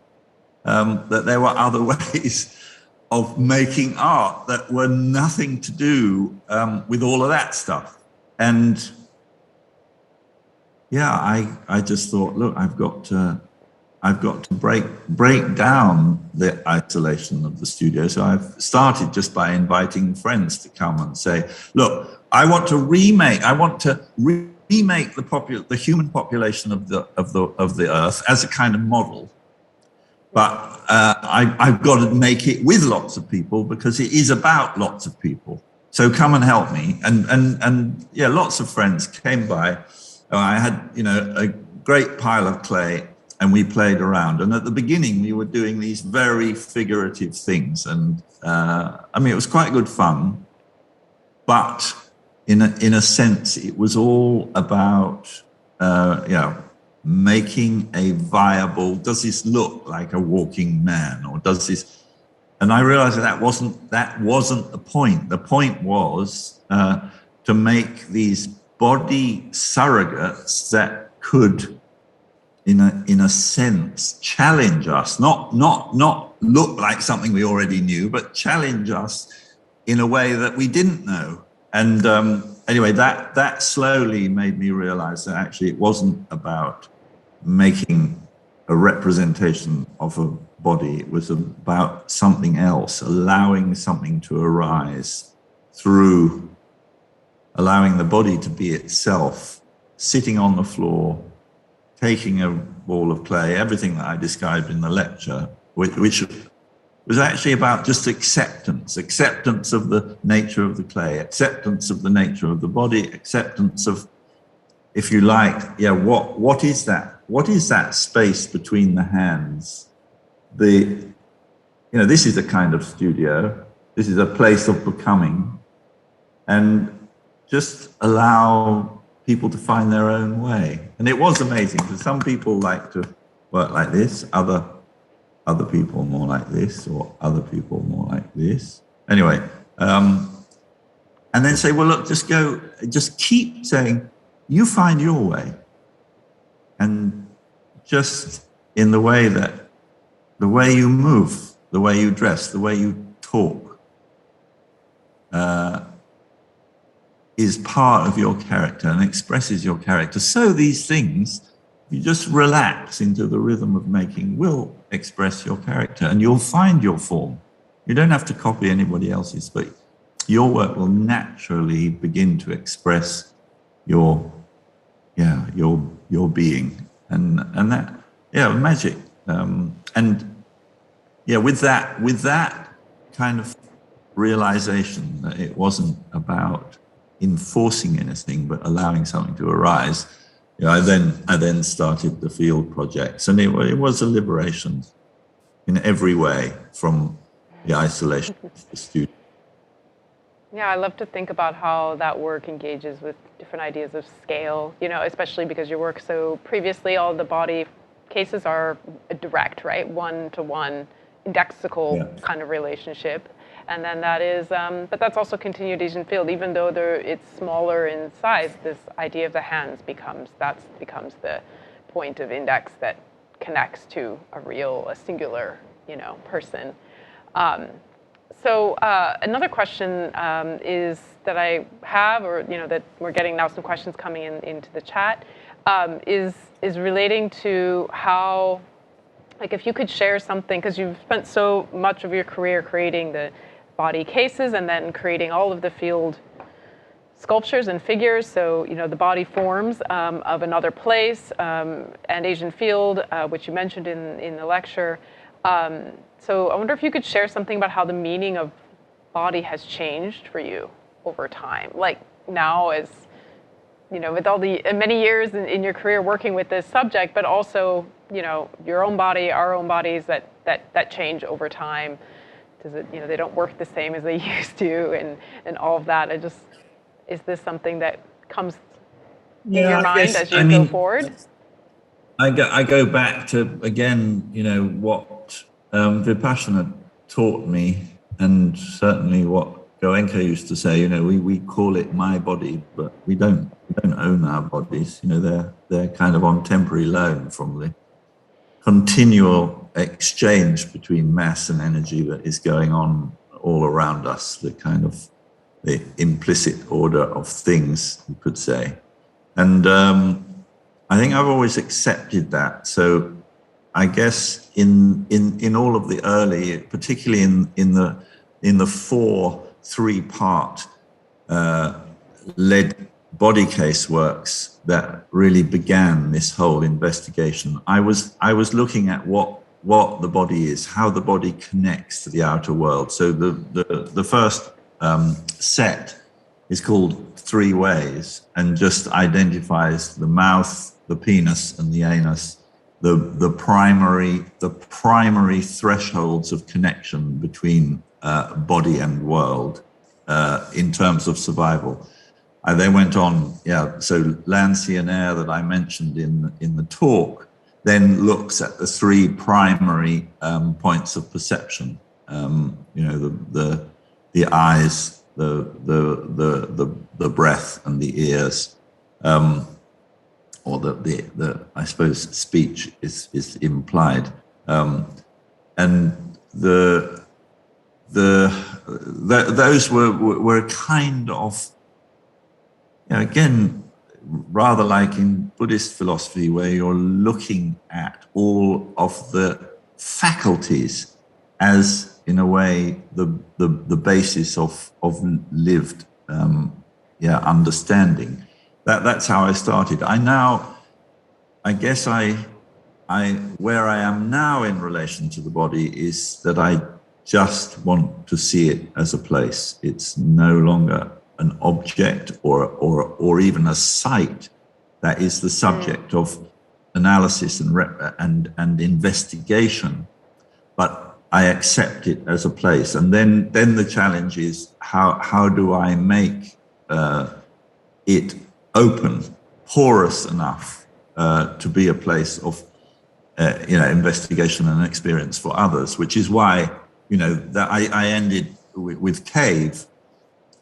that there were other ways of making art that were nothing to do with all of that stuff. And I just thought, look, I've got to break down the isolation of the studio. So I've started just by inviting friends to come and say, look, I want to remake the human population of the earth as a kind of model. But I've got to make it with lots of people, because it is about lots of people. So come and help me. And lots of friends came by. I had, a great pile of clay, and we played around. And at the beginning, we were doing these very figurative things. And it was quite good fun. But in a sense, it was all about, making a viable, does this look like a walking man, or does this? And I realized that wasn't the point. The point was to make these body surrogates that could, in a sense, challenge us, not look like something we already knew, but challenge us in a way that we didn't know. And anyway, that slowly made me realize that actually it wasn't about making a representation of a body. It was about something else, allowing something to arise through allowing the body to be itself, sitting on the floor, taking a ball of clay, everything that I described in the lecture, which was actually about just acceptance of the nature of the clay, acceptance of the nature of the body, acceptance of, if you like, what is that? that space between the hands? This is a kind of studio. This is a place of becoming, and just allow people to find their own way. And it was amazing, because some people like to work like this, other people more like this, or other people more like this. Anyway, and then say, well, look, just keep saying, you find your way. And just in the way you move, the way you dress, the way you talk, is part of your character and expresses your character. So these things, you just relax into the rhythm of making, will express your character, and you'll find your form. You don't have to copy anybody else's, but your work will naturally begin to express your being, and that, magic. With that kind of realization that it wasn't about enforcing anything, but allowing something to arise. I then started the field projects, and it was a liberation in every way from the isolation of the student. Yeah, I love to think about how that work engages with different ideas of scale, especially because your work, so previously all the body cases are direct, right? One-to-one, indexical kind of relationship. And then that is, but that's also continued Asian field, even though it's smaller in size, this idea of the hands becomes the point of index that connects to a singular, person. So another question is that I have, or that we're getting now some questions coming into the chat, is relating to how, like, if you could share something, because you've spent so much of your career creating the body cases and then creating all of the field sculptures and figures, so the body forms of another place, and Asian field, which you mentioned in the lecture. So I wonder if you could share something about how the meaning of body has changed for you over time, like now, as with all the many years in your career working with this subject, but also your own body, our own bodies that change over time. Does it, they don't work the same as they used to, and all of that. Is this something that comes in your mind as you go forward? I go back to, again, what Vipassana taught me, and certainly what Goenka used to say. We call it my body, but we don't own our bodies. They're kind of on temporary loan from the continual exchange between mass and energy that is going on all around us, the kind of the implicit order of things, you could say. And I think I've always accepted that. So I guess in all of the early, particularly in the 3-part led body case works that really began this whole investigation, I was looking at what the body is, how the body connects to the outer world. So the first set is called 3 Ways, and just identifies the mouth, the penis, and the anus, the primary thresholds of connection between body and world in terms of survival. I then went on, so Lancianaire, that I mentioned in the talk, then looks at the 3 primary points of perception. The eyes, the breath, and the ears, or the I suppose speech is implied, and those were kind of, again, rather like in Buddhist philosophy, where you're looking at all of the faculties as, in a way, the basis of lived understanding. That's how I started. I guess where I am now in relation to the body is that I just want to see it as a place. It's no longer an object or even a site that is the subject of analysis and investigation, but I accept it as a place. And then the challenge is how do I make it open, porous enough to be a place of investigation and experience for others, which is why that I ended with Cave,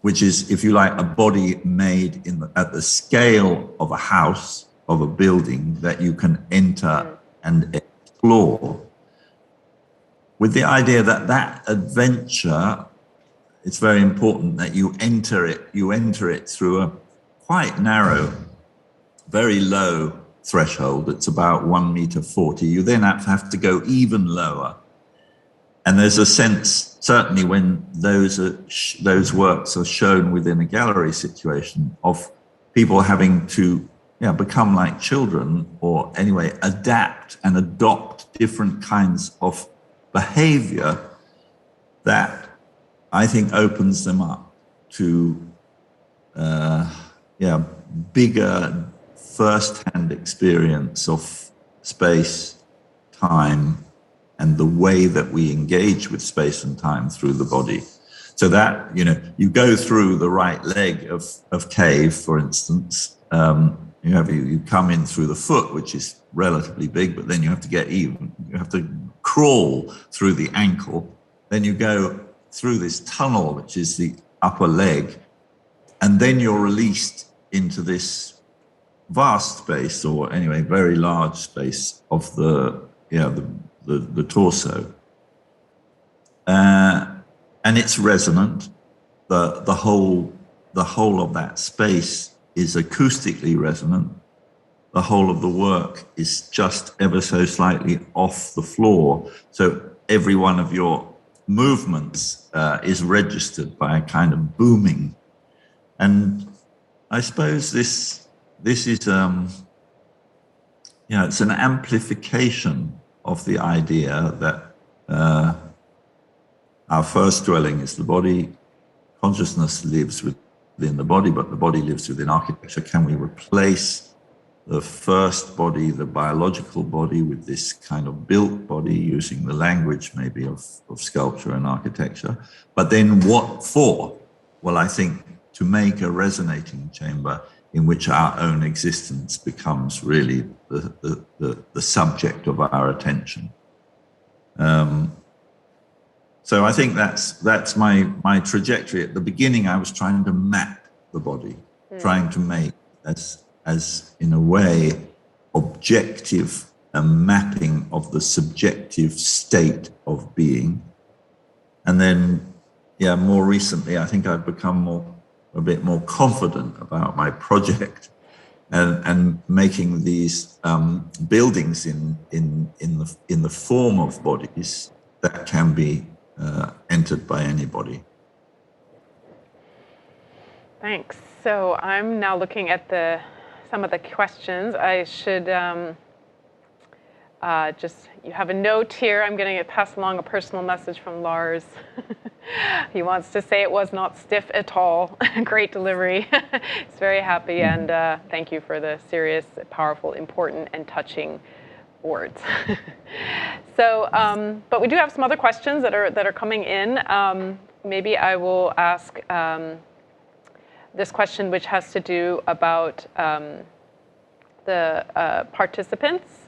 which is, if you like, a body made at the scale of a house, of a building that you can enter and explore, with the idea that adventure, it's very important that you enter it through a quite narrow, very low threshold. It's about 1.40 meters. You then have to go even lower. And there's a sense, certainly when those works are shown within a gallery situation, of people having to become like children, or anyway, adapt and adopt different kinds of behavior that I think opens them up to bigger first-hand experience of space, time, and the way that we engage with space and time through the body. So that, you go through the right leg of Cave, for instance, you come in through the foot, which is relatively big, but then you have to get even. You have to crawl through the ankle. Then you go through this tunnel, which is the upper leg, and then you're released into this vast space, or anyway, very large space of the torso. And it's resonant. The whole of that space is acoustically resonant. The whole of the work is just ever so slightly off the floor. So every one of your movements is registered by a kind of booming. And I suppose this is, it's an amplification of the idea that our first dwelling is the body. Consciousness lives within the body, but the body lives within architecture. Can we replace the first body, the biological body, with this kind of built body, using the language maybe of sculpture and architecture? But then what for? Well, I think to make a resonating chamber in which our own existence becomes really the subject of our attention. So I think that's my trajectory. At the beginning, I was trying to map the body, trying to make as in a way objective a mapping of the subjective state of being. And then, more recently, I think I've become a bit more confident about my project and making these buildings in the form of bodies that can be entered by anybody. Thanks. So I'm now looking at some of the questions. I should you have a note here. I'm going to pass along a personal message from Lars. He wants to say it was not stiff at all. Great delivery. He's very happy, and thank you for the serious, powerful, important, and touching words. So, but we do have some other questions that are coming in. Maybe I will ask this question, which has to do about the participants.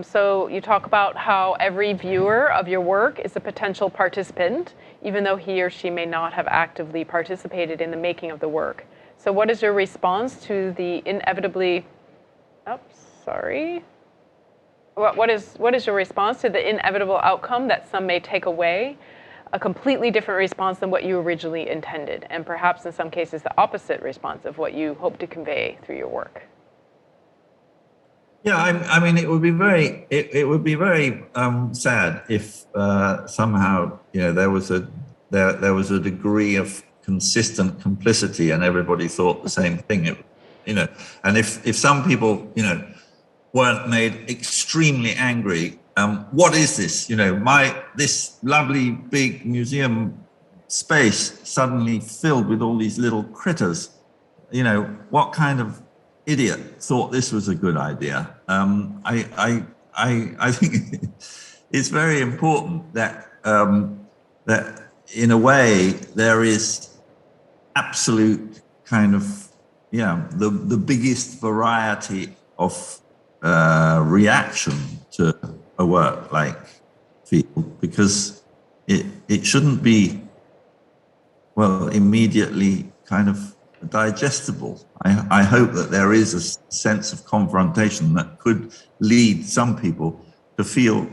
So you talk about how every viewer of your work is a potential participant, even though he or she may not have actively participated in the making of the work. So what is your response to the inevitably, What is your response to the inevitable outcome that some may take away, a completely different response than what you originally intended, and perhaps in some cases the opposite response of what you hope to convey through your work? Yeah, I mean, it would be very sad if somehow there was a degree of consistent complicity and everybody thought the same thing. And if some people weren't made extremely angry, what is this? This lovely big museum space suddenly filled with all these little critters. What kind of idiot thought this was a good idea. I think it's very important that that in a way there is absolute kind of the biggest variety of reaction to a work like Field, because it shouldn't be, well, immediately kind of digestible. I hope that there is a sense of confrontation that could lead some people to feel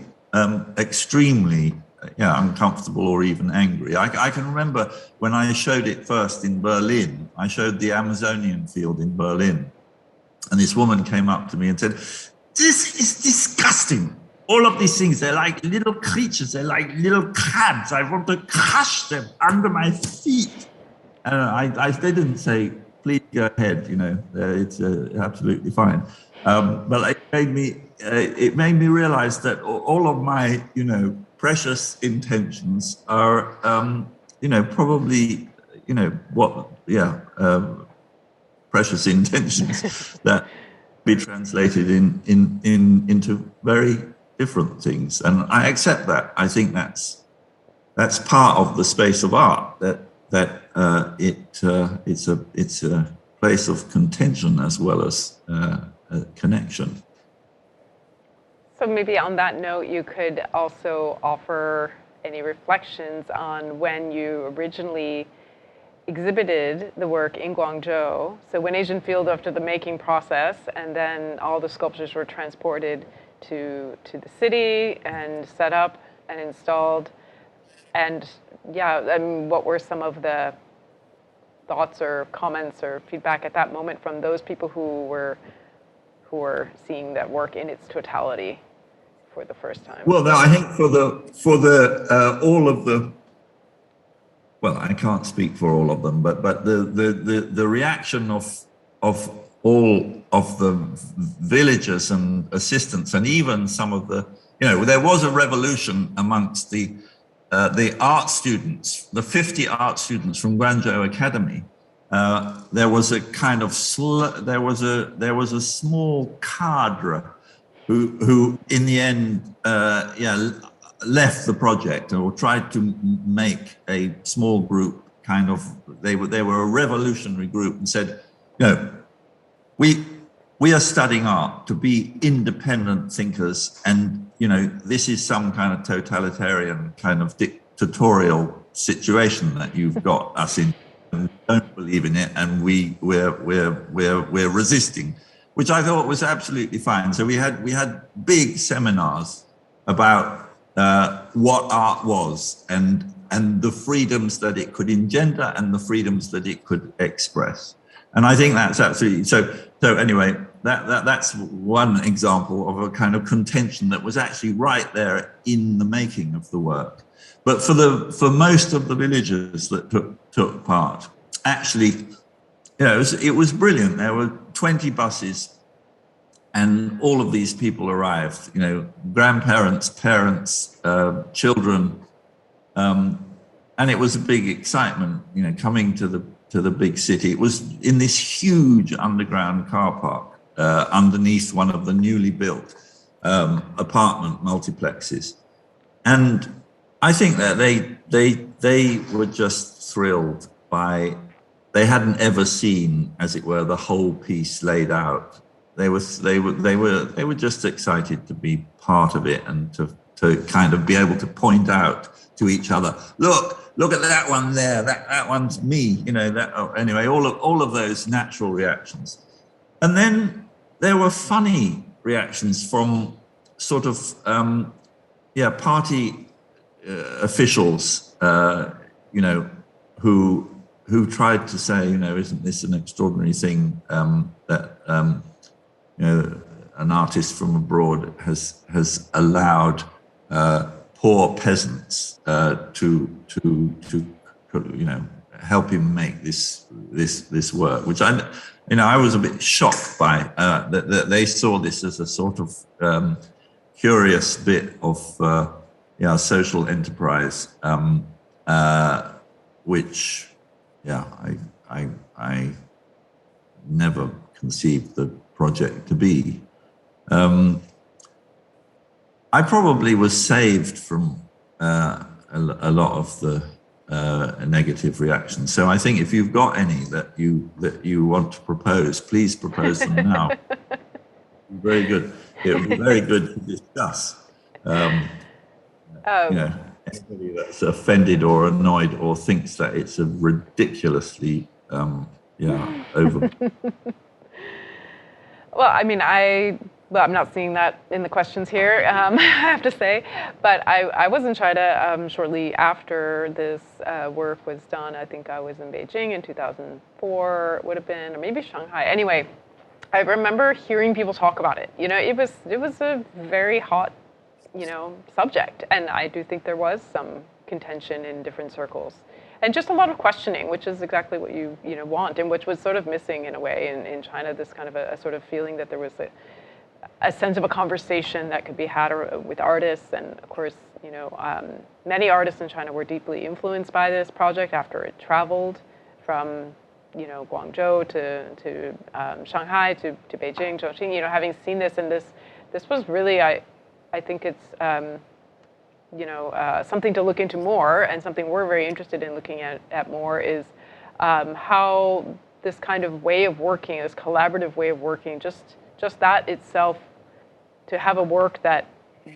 extremely uncomfortable or even angry. I can remember when I showed it first in Berlin, I showed the Amazonian field in Berlin, and this woman came up to me and said, "This is disgusting. All of these things, they're like little creatures, they're like little crabs. I want to crush them under my feet." And I didn't say, "Please go ahead, it's absolutely fine." But it made me realize that all of my, precious intentions are, probably, precious intentions that be translated into very different things. And I accept that. I think that's part of the space of art, that it's a place of contention as well as a connection. So maybe on that note, you could also offer any reflections on when you originally exhibited the work in Guangzhou. So when Asian Field, after the making process, and then all the sculptures were transported to the city and set up and installed. And what were some of the thoughts or comments or feedback at that moment from those people who were seeing that work in its totality for the first time? Well, I think for all of the, well, I can't speak for all of them, but the reaction of all of the villagers and assistants, and even some of the, there was a revolution amongst the art students, the 50 art students from Guangzhou Academy. There was a kind of there was a small cadre who in the end left the project, or tried to make a small group kind of, they were a revolutionary group, and said, we are studying art to be independent thinkers, and this is some kind of totalitarian kind of dictatorial situation that you've got us in, and we don't believe in it, and we're resisting, which I thought was absolutely fine. So we had big seminars about what art was, and the freedoms that it could engender and the freedoms that it could express. And I think that's absolutely so. Anyway, that's one example of a kind of contention that was actually right there in the making of the work. But for most of the villagers that took part, actually, it was brilliant. There were 20 buses, and all of these people arrived. Grandparents, parents, children, and it was a big excitement. Coming to the big city. It was in this huge underground car park underneath one of the newly built apartment multiplexes, and I think that they were just thrilled by. They hadn't ever seen, as it were, the whole piece laid out. They were just excited to be part of it, and to kind of be able to point out to each other, look at that one there, that one's me, anyway, all of those natural reactions. And then there were funny reactions from sort of party officials, who tried to say, isn't this an extraordinary thing that an artist from abroad has allowed poor peasants to help him make this work, which I was a bit shocked by, that they saw this as a sort of curious bit of social enterprise, which I never conceived the project to be. I probably was saved from a lot of the negative reactions. So I think if you've got any that you want to propose, please propose them now. Very good. It would be very good to discuss. You know, anybody that's offended or annoyed or thinks that it's a ridiculously over. Well, I mean, I'm not seeing that in the questions here, I have to say, but I was in China shortly after this work was done. I think I was in Beijing in 2004, it would have been, or maybe Shanghai. Anyway, I remember hearing people talk about it. You know, it was a very hot, subject, and I do think there was some contention in different circles. And just a lot of questioning, which is exactly what you want, and which was sort of missing in a way in China, this kind of a sort of feeling that there was a sense of a conversation that could be had with artists. And of course, many artists in China were deeply influenced by this project after it traveled from Guangzhou to Shanghai to Beijing, Chongqing, having seen this, and this was really, I think it's something to look into more, and something we're very interested in looking at more is how this kind of way of working, this collaborative way of working, just that itself, to have a work that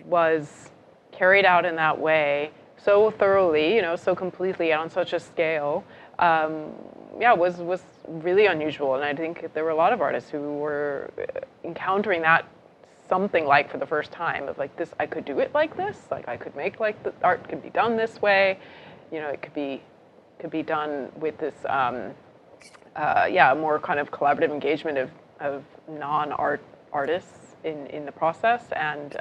was carried out in that way so thoroughly, so completely on such a scale, was really unusual. And I think there were a lot of artists who were encountering that something like for the first time, of like, this, I could do it like this, like I could make, like, the art could be done this way, it could be done with this more kind of collaborative engagement of non-art artists in the process. And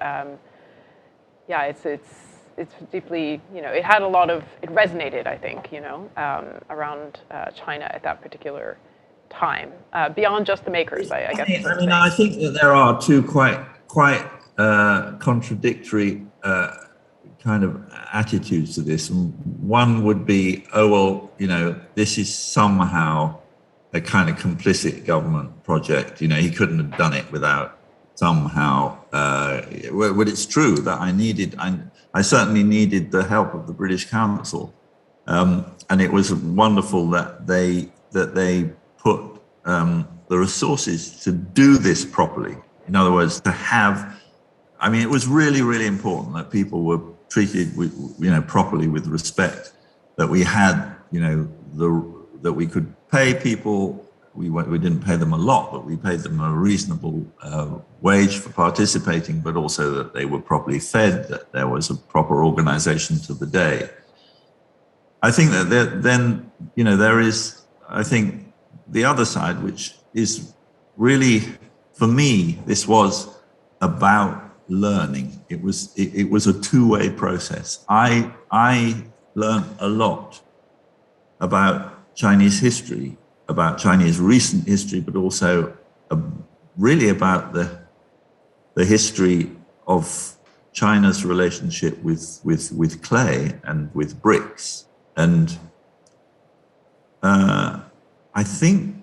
it's deeply, it had a lot of, it resonated, I think, around China at that particular time, beyond just the makers, I guess. I think that there are two quite contradictory kind of attitudes to this. And one would be, this is somehow a kind of complicit government project. He couldn't have done it without somehow. Well, it's true that I certainly needed the help of the British Council, and it was wonderful that they put the resources to do this properly. In other words, to have, it was really, really important that people were treated with, properly, with respect, that we had, that we could pay people. We didn't pay them a lot, but we paid them a reasonable wage for participating, but also that they were properly fed, that there was a proper organization to the day. I think that there is, I think, the other side, which is really, for me, this was about learning. It was a two-way process. I learned a lot about Chinese history, about Chinese recent history, but also really about the history of China's relationship with clay and with bricks. And I think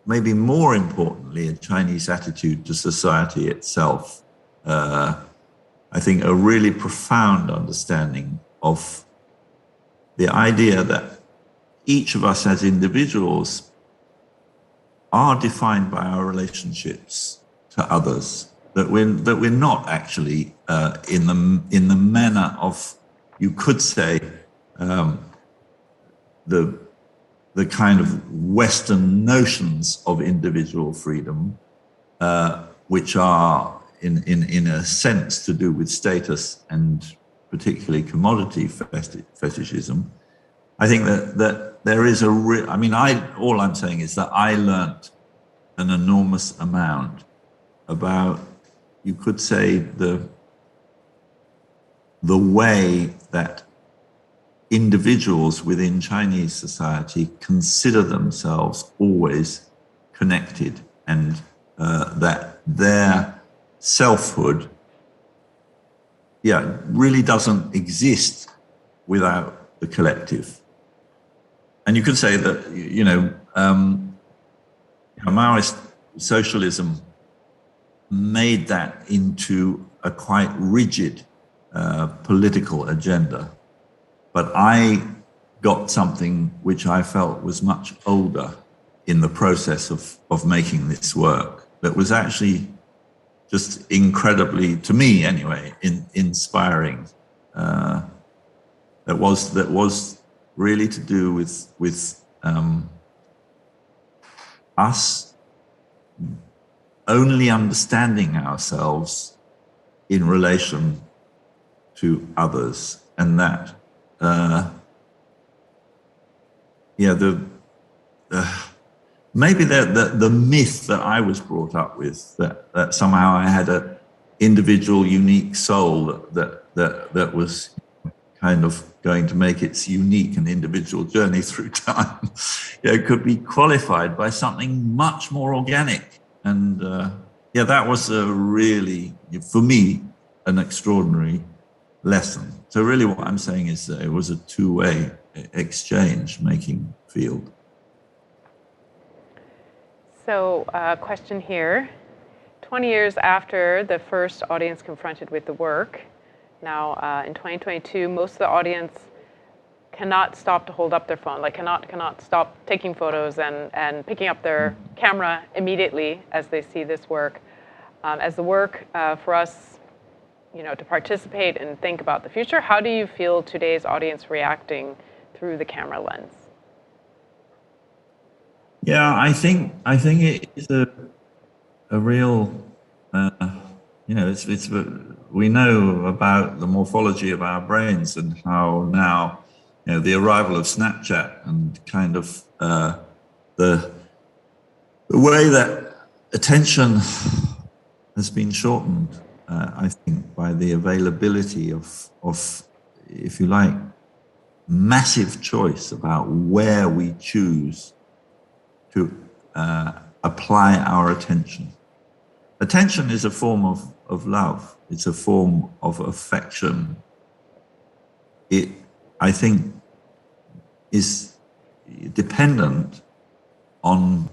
maybe more importantly, a Chinese attitude to society itself. I think a really profound understanding of the idea that each of us as individuals are defined by our relationships to others, that we're not actually in the manner of, you could say, the kind of Western notions of individual freedom, which are in a sense to do with status and particularly commodity fetishism. I think that there is all I'm saying is that I learnt an enormous amount about, you could say, the way that individuals within Chinese society consider themselves always connected, and that their selfhood really doesn't exist without the collective. And you could say that, Maoist socialism made that into a quite rigid political agenda. But I got something which I felt was much older in the process of making this work, that was actually just incredibly, to me anyway, inspiring. That was really to do with us only understanding ourselves in relation to others, and that maybe the myth that I was brought up with, that somehow I had an individual, unique soul that was kind of going to make its unique and individual journey through time, could be qualified by something much more organic. And that was a really, for me, an extraordinary lesson. So really what I'm saying is that it was a two-way exchange making field. So question here, 20 years after the first audience confronted with the work, now in 2022, most of the audience cannot stop to hold up their phone, like cannot stop taking photos and picking up their camera immediately as they see this work. As the work for us, to participate and think about the future, how do you feel today's audience reacting through the camera lens? Yeah, I think it is a real, we know about the morphology of our brains and how now, the arrival of Snapchat and kind of the way that attention has been shortened, I think, by the availability of, if you like, massive choice about where we choose to apply our attention. Attention is a form of love. It's a form of affection. It, I think, is dependent on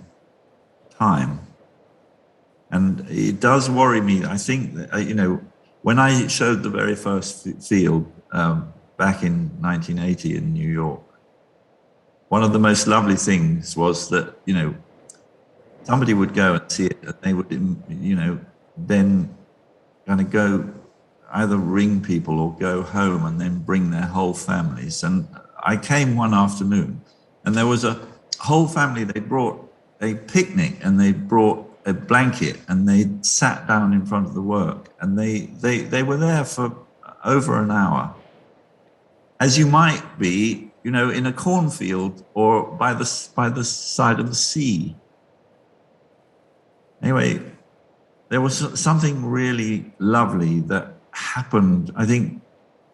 time. And it does worry me. I think that, when I showed the very first field back in 1980 in New York, one of the most lovely things was that, somebody would go and see it and they would, then kind of go either ring people or go home and then bring their whole families. And I came one afternoon and there was a whole family, they brought a picnic and they brought a blanket and they sat down in front of the work and they were there for over an hour. As you might be, in a cornfield or by the side of the sea. Anyway, there was something really lovely that happened, I think,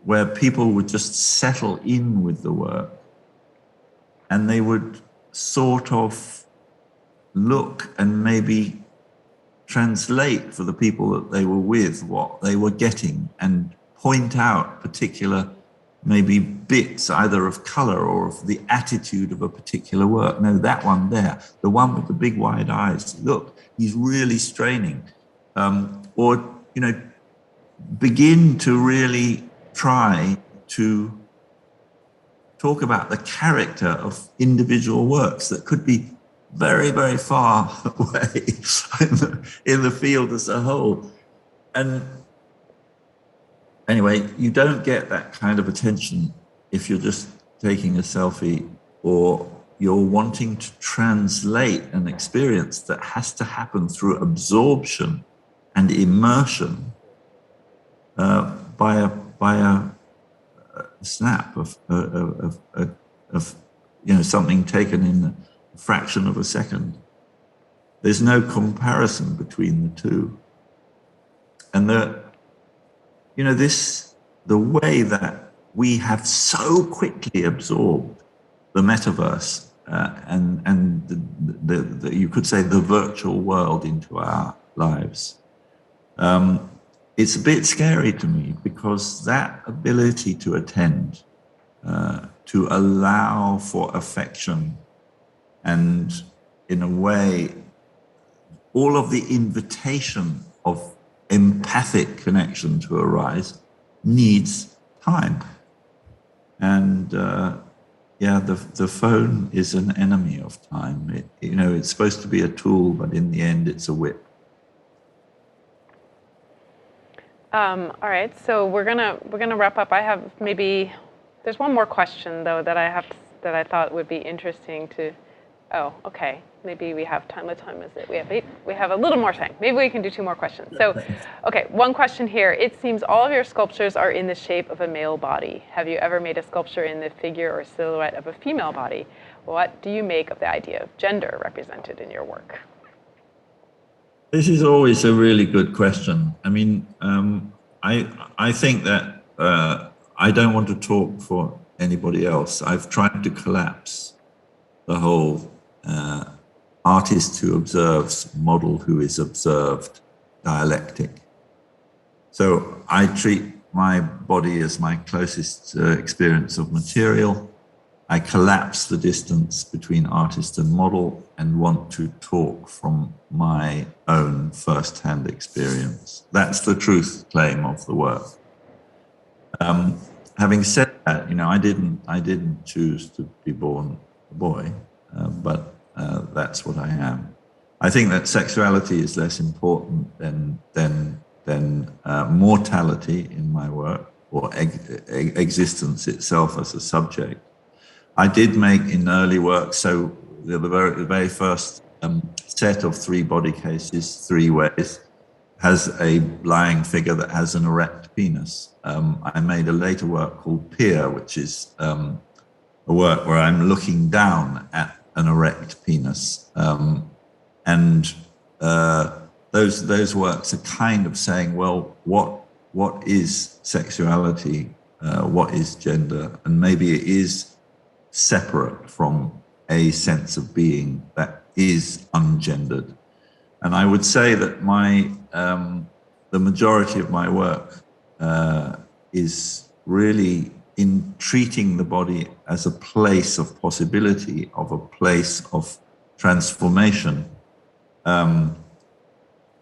where people would just settle in with the work and they would sort of look and maybe translate for the people that they were with what they were getting and point out particular maybe bits either of color or of the attitude of a particular work. No, that one there, the one with the big wide eyes, look, he's really straining. Or, begin to really try to talk about the character of individual works that could be very, very far away in the field as a whole. And anyway, you don't get that kind of attention if you're just taking a selfie or you're wanting to translate an experience that has to happen through absorption and immersion by a snap of something taken in a fraction of a second. There's no comparison between the two. And the way that we have so quickly absorbed the metaverse and the you could say the virtual world into our lives, it's a bit scary to me, because that ability to attend, to allow for affection, and in a way all of the invitation of empathic connection to arise needs time. And yeah, the phone is an enemy of time. It's supposed to be a tool, but in the end, it's a whip. All right, so we're gonna wrap up. I have there's one more question though that I thought would be interesting to. Oh, okay. Maybe we have time. What time is it? We have a little more time. Maybe we can do 2 more questions. So, okay, one question here. It seems all of your sculptures are in the shape of a male body. Have you ever made a sculpture in the figure or silhouette of a female body? What do you make of the idea of gender represented in your work? This is always a really good question. I mean, I think that I don't want to talk for anybody else. I've tried to collapse the whole artist who observes, model who is observed dialectic. So I treat my body as my closest experience of material. I collapse the distance between artist and model and want to talk from my own first-hand experience. That's the truth claim of the work. Having said that, I didn't choose to be born a boy, but that's what I am. I think that sexuality is less important than mortality in my work, or existence itself as a subject. I did make in early work, so the very first set of 3 body cases, 3 ways, has a lying figure that has an erect penis. I made a later work called Pier, which is a work where I'm looking down at an erect penis. And those works are kind of saying, well, what is sexuality? What is gender? And maybe it is separate from a sense of being that is ungendered. And I would say that the majority of my work is really in treating the body as a place of possibility, of a place of transformation.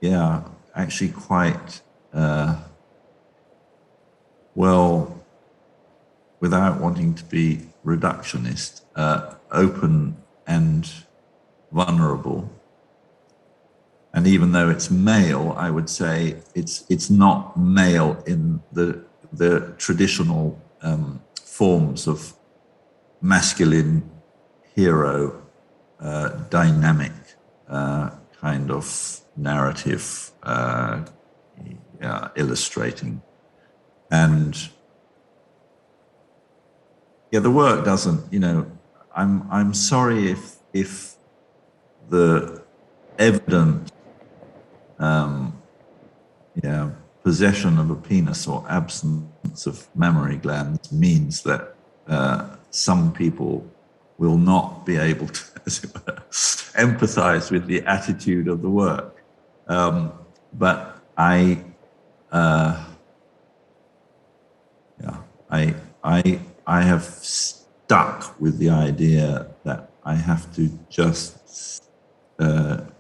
Yeah, actually quite well, without wanting to be reductionist, open and vulnerable. And even though it's male, I would say it's not male in the traditional forms of masculine hero, dynamic kind of narrative, illustrating. And yeah, the work doesn't, I'm sorry if the evident possession of a penis or absence of mammary glands means that some people will not be able to, as it were, empathize with the attitude of the work. But I have stuck with the idea that I have to just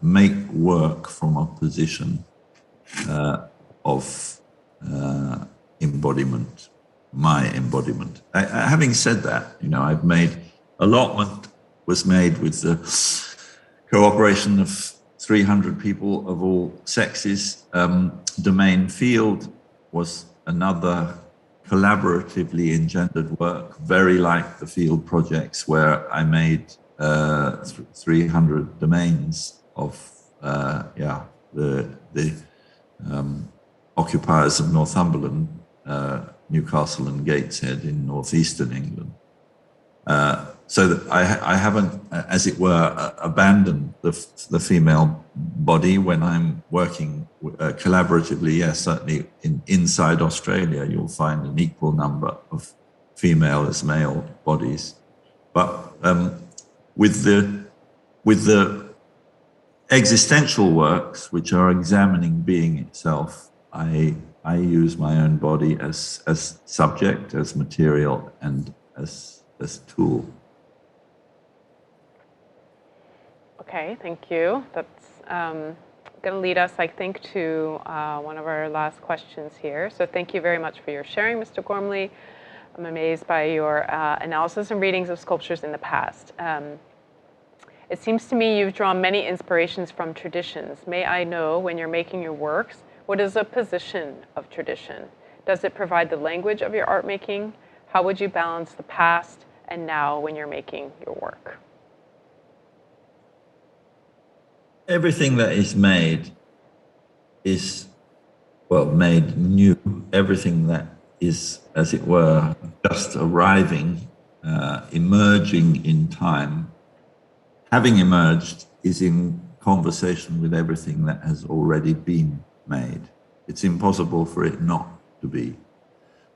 make work from a position of embodiment, my embodiment. Having said that, I've made, allotment was made with the cooperation of 300 people of all sexes. Domain Field was another collaboratively engendered work, very like the field projects where I made 300 domains of the occupiers of Northumberland, Newcastle and Gateshead in northeastern England. So that I haven't, as it were, abandoned the female body when I'm working collaboratively. Yes, certainly inside Australia, you'll find an equal number of female as male bodies. But with the existential works, which are examining being itself, I use my own body as subject, as material, and as tool. Okay, thank you. That's going to lead us, I think, to one of our last questions here. So thank you very much for your sharing, Mr. Gormley. I'm amazed by your analysis and readings of sculptures in the past. It seems to me you've drawn many inspirations from traditions. May I know, when you're making your works, what is a position of tradition? Does it provide the language of your art making? How would you balance the past and now when you're making your work? Everything that is made is, well, made new. Everything that is, as it were, just arriving, emerging in time, having emerged, is in conversation with everything that has already been made. It's impossible for it not to be.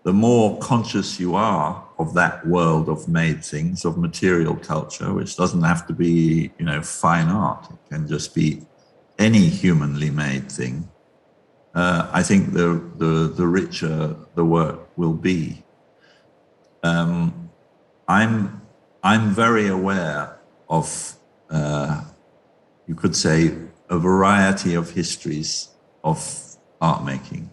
The more conscious you are of that world of made things, of material culture, which doesn't have to be, you know, fine art, it can just be any humanly made thing, I think the richer the work will be. I'm very aware of, you could say, a variety of histories of art making.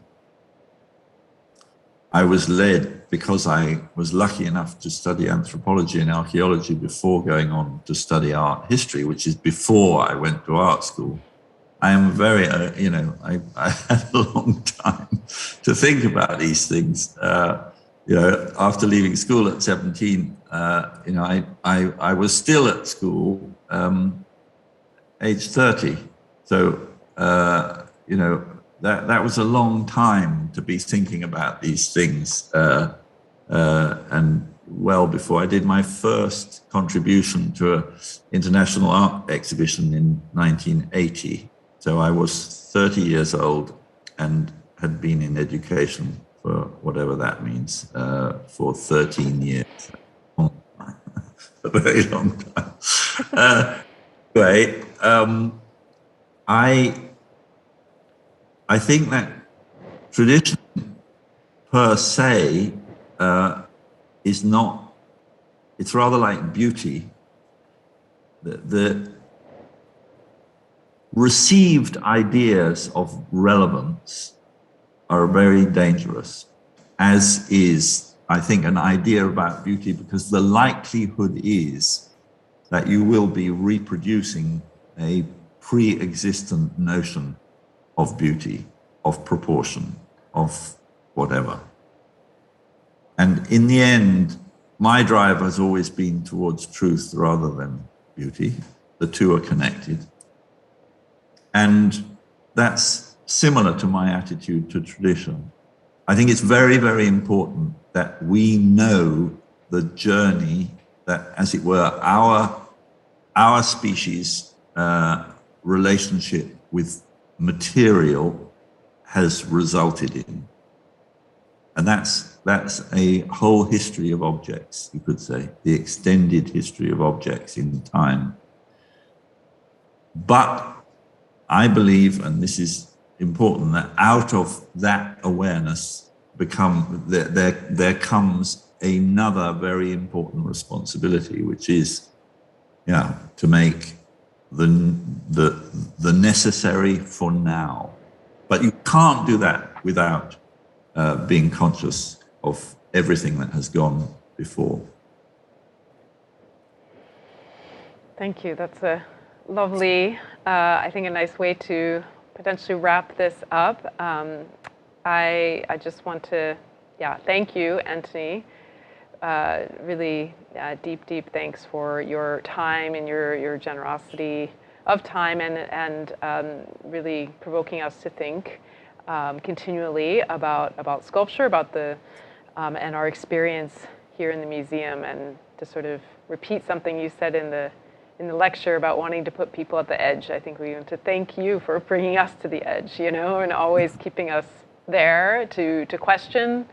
I was led, because I was lucky enough to study anthropology and archaeology before going on to study art history, which is before I went to art school. I am very, you know, I had a long time to think about these things. You know, after leaving school at 17, you know, I was still at school, age 30. So, you know, that was a long time to be thinking about these things. And well before I did my first contribution to an international art exhibition in 1980. So I was 30 years old and had been in education for whatever that means, for 13 years. A very long time. Anyway, I think that tradition per se is not, it's rather like beauty. The received ideas of relevance are very dangerous, as is, I think, an idea about beauty, because the likelihood is that you will be reproducing a pre-existent notion of beauty, of proportion, of whatever. And in the end, my drive has always been towards truth rather than beauty. The two are connected. And that's similar to my attitude to tradition. I think it's very, very important that we know the journey that, as it were, our species' relationship with material has resulted in. And that's a whole history of objects, you could say, the extended history of objects in time. But I believe, and this is important, that out of that awareness there comes another very important responsibility, which is, to make the necessary for now. But you can't do that without being conscious of everything that has gone before. Thank you. That's a lovely, I think a nice way to potentially wrap this up. I just want to, thank you, Anthony. Really deep thanks for your time and your generosity of time and really provoking us to think continually about sculpture, about the and our experience here in the museum, and to sort of repeat something you said in the lecture about wanting to put people at the edge. I think we want to thank you for bringing us to the edge, and always keeping us there to question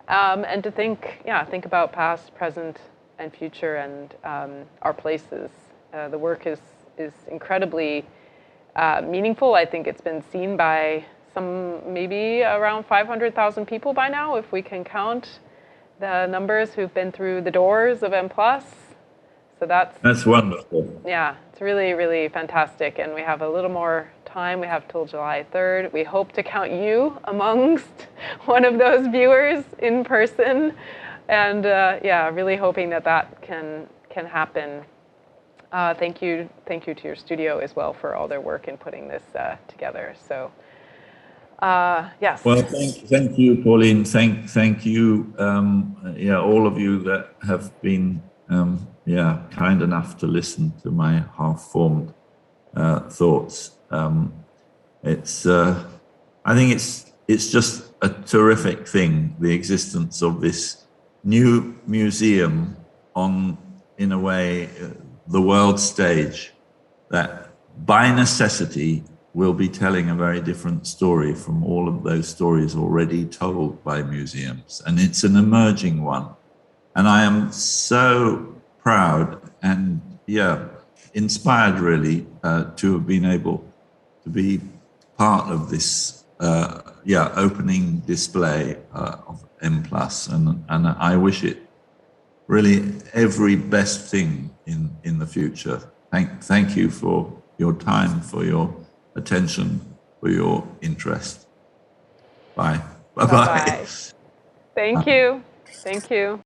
and to think about past, present, and future, and our places. The work is incredibly meaningful. I think it's been seen by maybe around 500,000 people by now, if we can count the numbers who've been through the doors of M+. So that's wonderful. Yeah, it's really, really fantastic. And we have a little more time. We have till July 3rd. We hope to count you amongst one of those viewers in person. And yeah, really hoping that that can happen. Thank you to your studio as well for all their work in putting this together. So yes. Well, thank you, Pauline. Thank you, yeah, all of you that have been, yeah, kind enough to listen to my half-formed thoughts. It's, I think it's just a terrific thing, the existence of this new museum on, in a way, the world stage that by necessity will be telling a very different story from all of those stories already told by museums. And it's an emerging one. And I am so proud and, yeah, inspired really to have been able to be part of this, yeah, opening display of M+. And I wish it really every best thing in the future. Thank you for your time, for your attention, for your interest. Bye. Bye-bye. Thank you. Thank you.